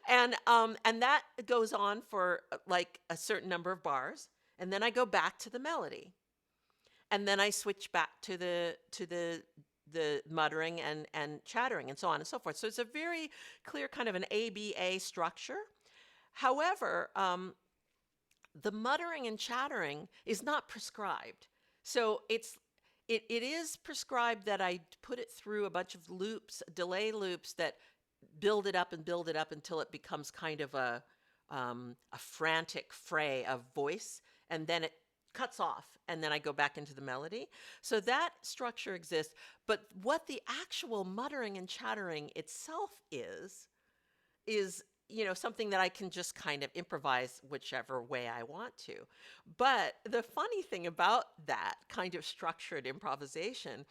And that goes on for like a certain number of bars, and then I go back to the melody, and then I switch back to the muttering and chattering and so on and so forth. So it's a very clear kind of an ABA structure. However, the muttering and chattering is not prescribed. So it is prescribed that I put it through a bunch of loops, delay loops that build it up and build it up until it becomes kind of a frantic fray of voice, and then it cuts off, and then I go back into the melody. So that structure exists, but what the actual muttering and chattering itself is something that I can just kind of improvise whichever way I want to. But the funny thing about that kind of structured improvisation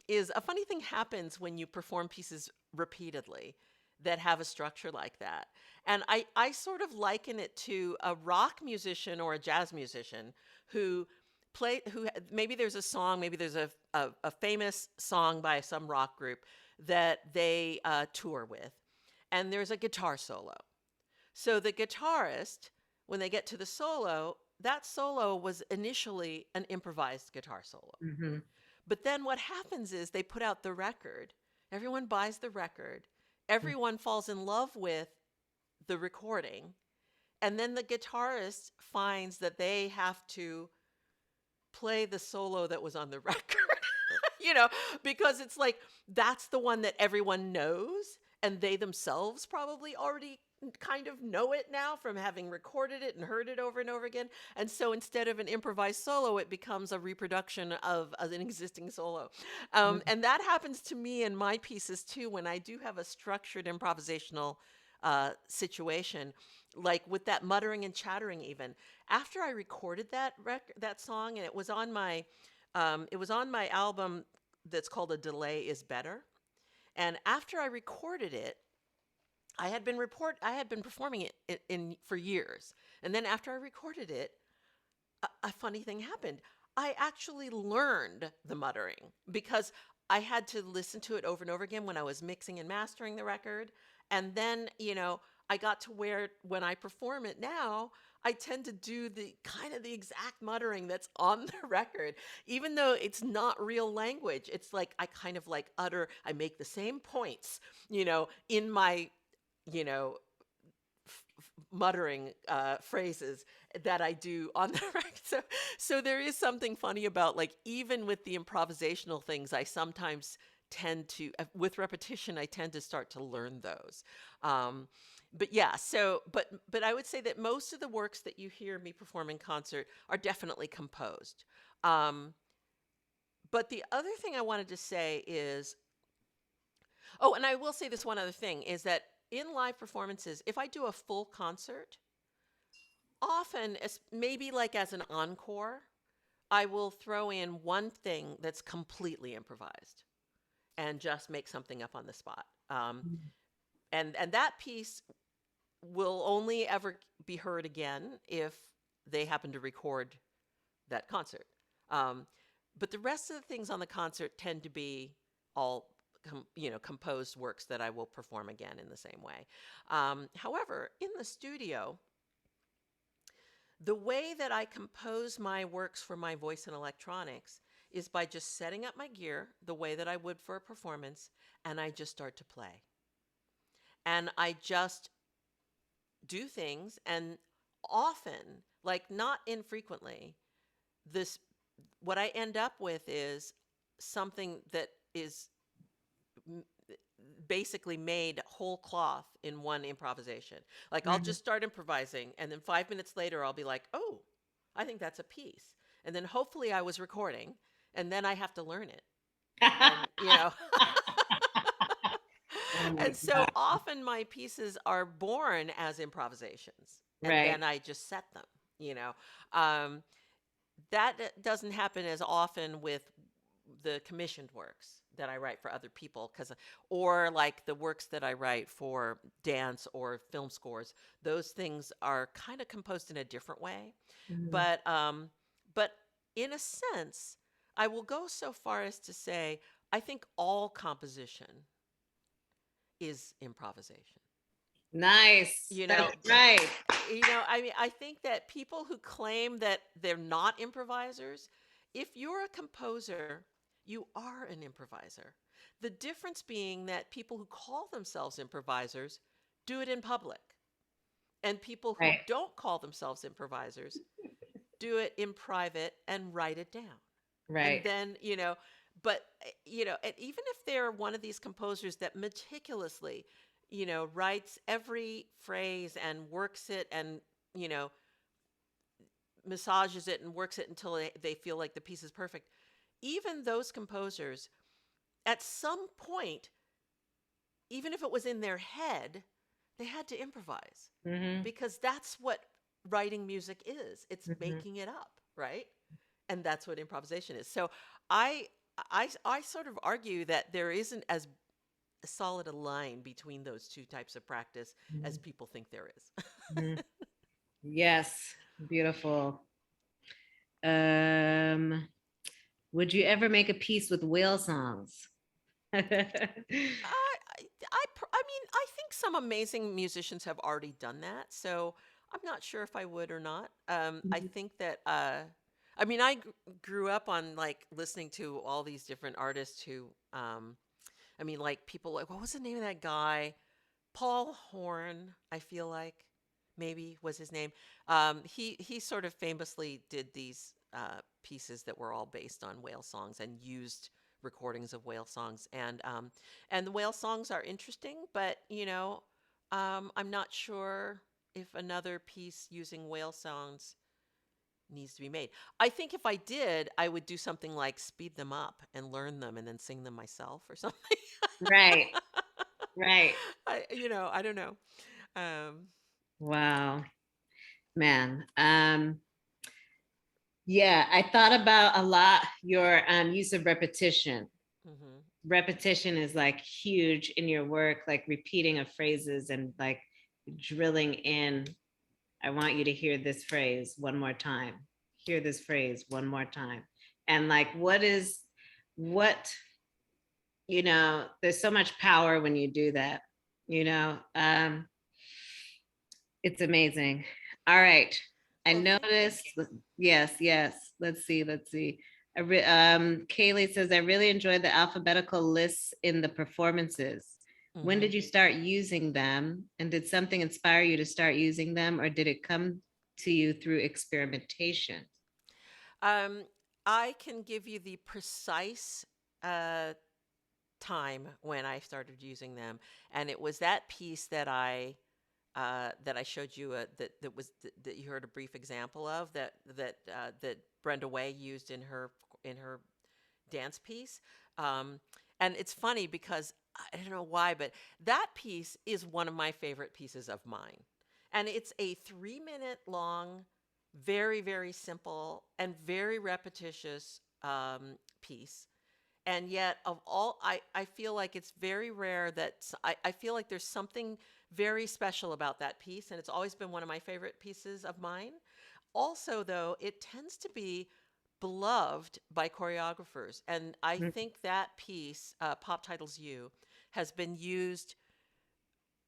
is a funny thing happens when you perform pieces repeatedly that have a structure like that. And I sort of liken it to a rock musician or a jazz musician who maybe there's a song, maybe there's a famous song by some rock group that they tour with, and there's a guitar solo. So the guitarist, when they get to the solo, that solo was initially an improvised guitar solo. Mm-hmm. But then what happens is they put out the record. Everyone buys the record. Everyone falls in love with the recording. And then the guitarist finds that they have to play the solo that was on the record. Because it's like that's the one that everyone knows, and they themselves probably already kind of know it now from having recorded it and heard it over and over again. And so instead of an improvised solo, it becomes a reproduction of an existing solo. And that happens to me in my pieces too, when I do have a structured improvisational situation, like with that muttering and chattering. Even after I recorded that song, and it was on my album that's called A Delay Is Better. And after I recorded it, I had been performing it for years. And then after I recorded it, a funny thing happened. I actually learned the muttering because I had to listen to it over and over again when I was mixing and mastering the record. And then, I got to where when I perform it now, I tend to do the kind of the exact muttering that's on the record, even though it's not real language. It's like I kind of like I make the same points, in my, muttering phrases that I do on the record. So there is something funny about, like, even with the improvisational things, I sometimes tend to, with repetition, I tend to start to learn those. But yeah, but I would say that most of the works that you hear me perform in concert are definitely composed. But the other thing I wanted to say is, and I will say this one other thing, is that in live performances, if I do a full concert, often, maybe like as an encore, I will throw in one thing that's completely improvised and just make something up on the spot. And that piece will only ever be heard again if they happen to record that concert. But the rest of the things on the concert tend to be all composed works that I will perform again in the same way. However, in the studio, the way that I compose my works for my voice and electronics is by just setting up my gear the way that I would for a performance, and I just start to play. and I just do things, and often, like not infrequently, this what I end up with is something that is basically made whole cloth in one improvisation. Like I'll just start improvising, and then 5 minutes later I'll be like, "Oh, I think that's a piece." And then hopefully I was recording, and then I have to learn it. And Oh my and so God. often my pieces are born as improvisations, and Right. then I just set them, Um, that doesn't happen as often with the commissioned works that I write for other people, or like the works that I write for dance or film scores. Those things are kind of composed in a different way. Mhm. But in a sense, I will go so far as to say I think all composition is improvisation. Nice. You That's know, right. I mean, I think that people who claim that they're not improvisers, if you're a composer, you are an improviser. The difference being that people who call themselves improvisers do it in public, and people who Right. don't call themselves improvisers do it in private and write it down. And Right. then, but, and even if they're one of these composers that meticulously, writes every phrase and works it and, you know, massages it and works it until they feel like the piece is perfect, even those composers, at some point, even if it was in their head, they had to improvise Mhm. because that's what writing music is. It's Mhm. making it up, right? And that's what improvisation is. So I I sort of argue that there isn't as solid a line between those two types of practice as Mhm. people think there is. Mhm. Yes. Beautiful. Um, would you ever make a piece with whale songs? I mean, I think some amazing musicians have already done that. So I'm not sure if I would or not. I think that, I mean, grew up on like listening to all these different artists who, I mean, like people like, what was the name of that guy? Paul Horn, I feel like maybe was his name. He sort of famously did these pieces that were all based on whale songs and used recordings of whale songs, and the whale songs are interesting, but I'm not sure if another piece using whale songs needs to be made. I think if I did, I would do something like speed them up and learn them and then sing them myself or something. Right. Right. I don't know. Um, Wow. Man. Yeah, I thought about a lot your use of repetition. mhm. Repetition is like huge in your work, like repeating of phrases and like drilling in. I want you to hear this phrase one more time. Hear this phrase one more time. And like, what, there's so much power when you do that, you know? It's amazing. All right. I Well, thank you. noticed, yes, yes. Let's see. Kaylee says, I really enjoyed the alphabetical lists in the performances. When Mhm. did you start using them? And did something inspire you to start using them, or did it come to you through experimentation? Um, I can give you the precise uh, time when I started using them, and it was that piece that I showed you that you heard a brief example of that Brenda Way used in her dance piece. Um, and it's funny because I don't know why, but that piece is one of my favorite pieces of mine. And it's a 3 minute long, very, very simple, and very repetitious piece. And yet, of all, I feel like it's very rare that I feel like there's something very special about that piece. And it's always been one of my favorite pieces of mine. Also, though, it tends to be beloved by choreographers. And I Mm. think that piece, Pop Titles You, has been used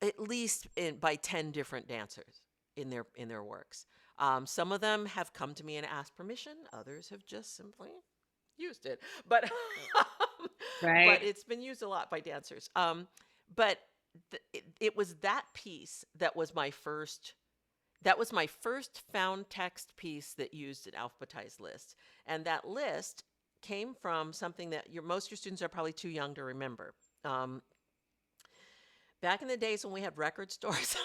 at least by 10 different dancers in their works. Some of them have come to me and asked permission. Others have just simply used it. But but Right. it's been used a lot by dancers. But it was that piece that was my first. That was my first found text piece that used an alphabetized list, and that list came from something that most of your students are probably too young to remember. Back in the days when we had record stores,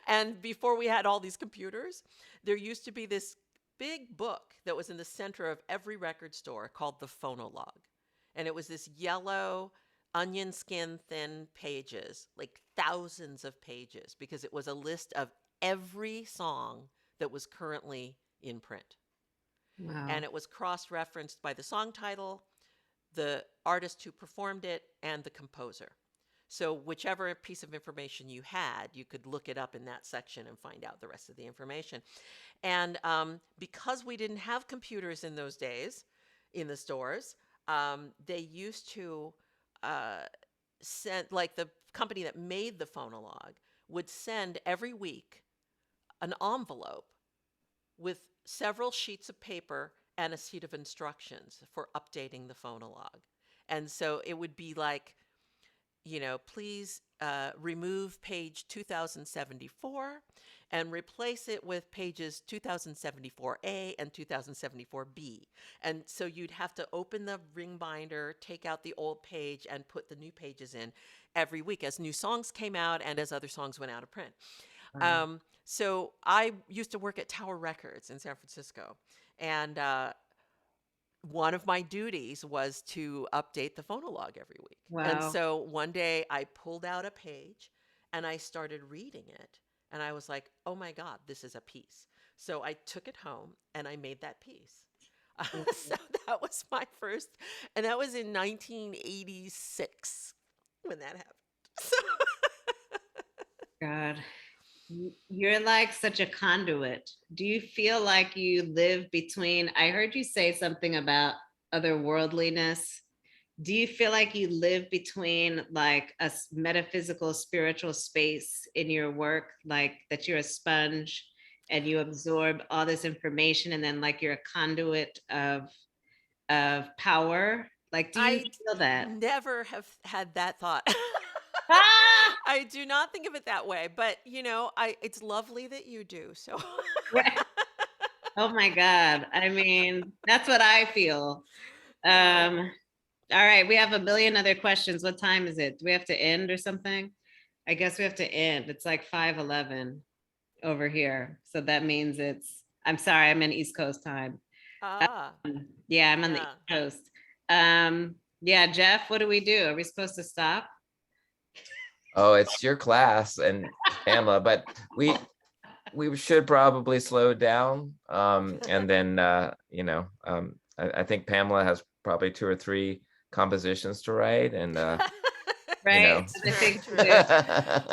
and before we had all these computers, there used to be this big book that was in the center of every record store called the phonologue. And it was this yellow, onion skin thin pages, like thousands of pages, because it was a list of every song that was currently in print. Wow. And it was cross referenced by the song title, the artist who performed it, and the composer. So whichever piece of information you had, you could look it up in that section and find out the rest of the information. And because we didn't have computers in those days in the stores, they used to send, like the company that made the phonologue would send every week an envelope with several sheets of paper and a sheet of instructions for updating the phonologue. And so it would be like, please remove page 2074 and replace it with pages 2074A and 2074B. And so you'd have to open the ring binder, take out the old page, and put the new pages in every week as new songs came out and as other songs went out of print. Wow. So I used to work at Tower Records in San Francisco. And one of my duties was to update the phonologue every week. And Wow. so one day I pulled out a page and I started reading it. And I was like, oh my God, this is a piece. So I took it home and I made that piece. So that was my first, and that was in 1986 when that happened. So God. You're like such a conduit. Do you feel like you live between? I heard you say something about otherworldliness. Do you feel like you live between like a metaphysical, spiritual space in your work, like that you're a sponge and you absorb all this information and then like you're a conduit of power? Like, do you I feel that? never have had that thought. Ah! I do not think of it that way, but it's lovely that you do. So Right. Oh my God. I mean, that's what I feel. All right, we have a billion other questions. What time is it? Do we have to end or something? I guess we have to end. It's like 5:11 over here. So that means I'm sorry, I'm in East Coast time. ah, Yeah, I'm on the yeah. East Coast. Yeah, Jeff, what do we do? Are we supposed to stop? Oh, it's your class and Pamela, but we should probably slow down. And then I think Pamela has probably 2 or 3 compositions to write, and Right. I think oh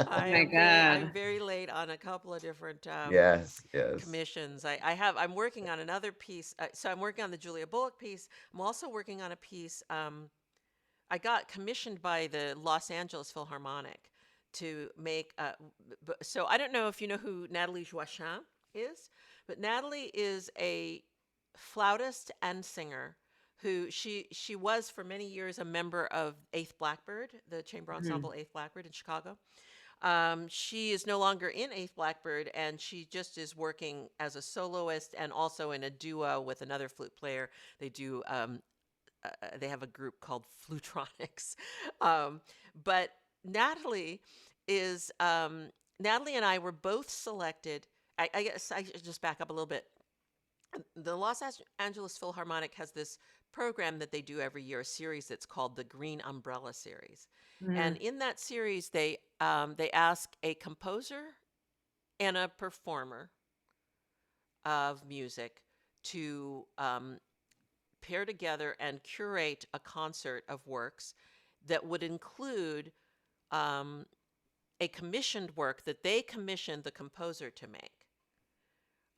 my God. I'm very late on a couple of different yes. commissions. I'm working on another piece. So I'm working on the Julia Bullock piece. I'm also working on a piece. I got commissioned by the Los Angeles Philharmonic to make. So I don't know if you know who Natalie Joachim is, but Natalie is a flautist and singer who she was for many years a member of Eighth Blackbird, the chamber ensemble Eighth Blackbird in Chicago. She is no longer in Eighth Blackbird, and she just is working as a soloist and also in a duo with another flute player. They do. They have a group called Flutronics, but Natalie is Natalie and I were both selected. I guess I should just back up a little bit. The Los Angeles Philharmonic has this program that they do every year, a series that's called the Green Umbrella Series. And in that series, they ask a composer and a performer of music to pair together and curate a concert of works that would include a commissioned work that they commissioned the composer to make.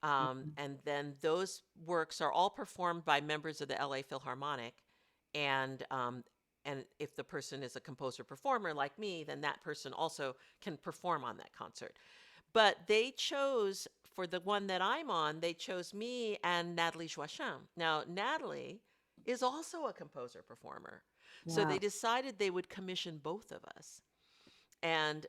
And then those works are all performed by members of the LA Philharmonic. And if the person is a composer performer like me, then that person also can perform on that concert. But they chose, for the one that I'm on, they chose me and Natalie Joachim. Now, Natalie is also a composer performer. So they decided they would commission both of us. And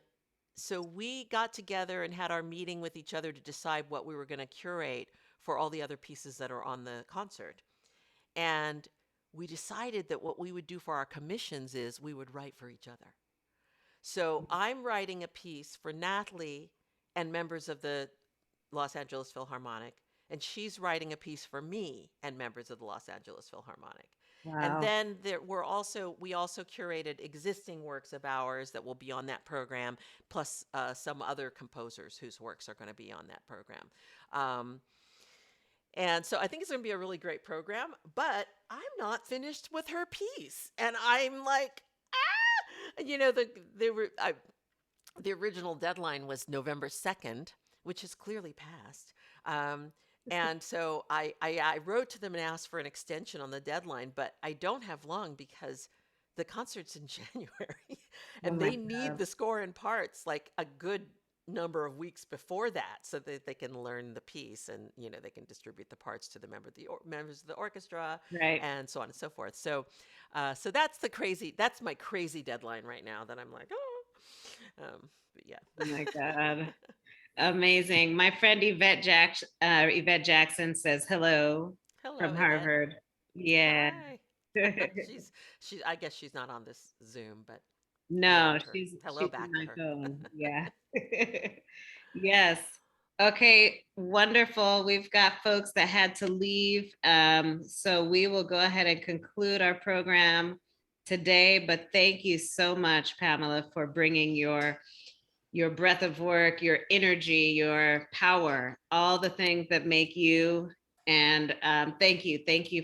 so we got together and had our meeting with each other to decide what we were going to curate for all the other pieces that are on the concert. And we decided that what we would do for our commissions is we would write for each other. So I'm writing a piece for Natalie and members of the Los Angeles Philharmonic, and she's writing a piece for me and members of the Los Angeles Philharmonic. And Wow. then we also curated existing works of ours that will be on that program, plus some other composers whose works are going to be on that program. And so I think it's going to be a really great program, but I'm not finished with her piece. And I'm like, you know, the original deadline was November 2nd, which has clearly passed. And so I wrote to them and asked for an extension on the deadline, but I don't have long because the concert's in January and they need the score and parts like a good number of weeks before that so that they can learn the piece and, you know, they can distribute the parts to the members of the orchestra, Right. and so on and so forth. So so that's my crazy deadline right now that I'm like, oh, but yeah. Oh my God. Amazing. My friend Yvette Jackson says hello, Hello, from Yvette. Harvard. Yeah. Hi. I guess she's not on this Zoom, but No, hello she's back on to my her. phone. Yeah. Yes. Okay, wonderful. We've got folks that had to leave. So we will go ahead and conclude our program today, but thank you so much, Pamela, for bringing your breadth of work, your energy, your power, all the things that make you. And thank you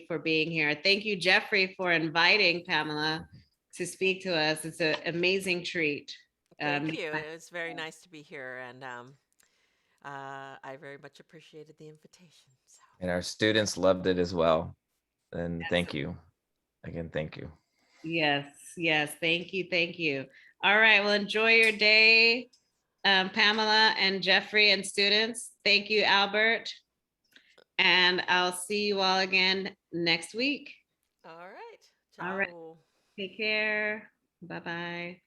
for being here. Thank you, Jeffrey, for inviting Pamela to speak to us. It's an amazing treat. Thank you. It's very nice to be here, and I very much appreciated the invitation. So. And our students loved it as well. And thank you. Again, thank you. Yes, yes. Thank you. All right. Well, enjoy your day, Pamela and Jeffrey and students. Thank you, Albert. And I'll see you all again next week. All right. All right. Take care. Bye-bye.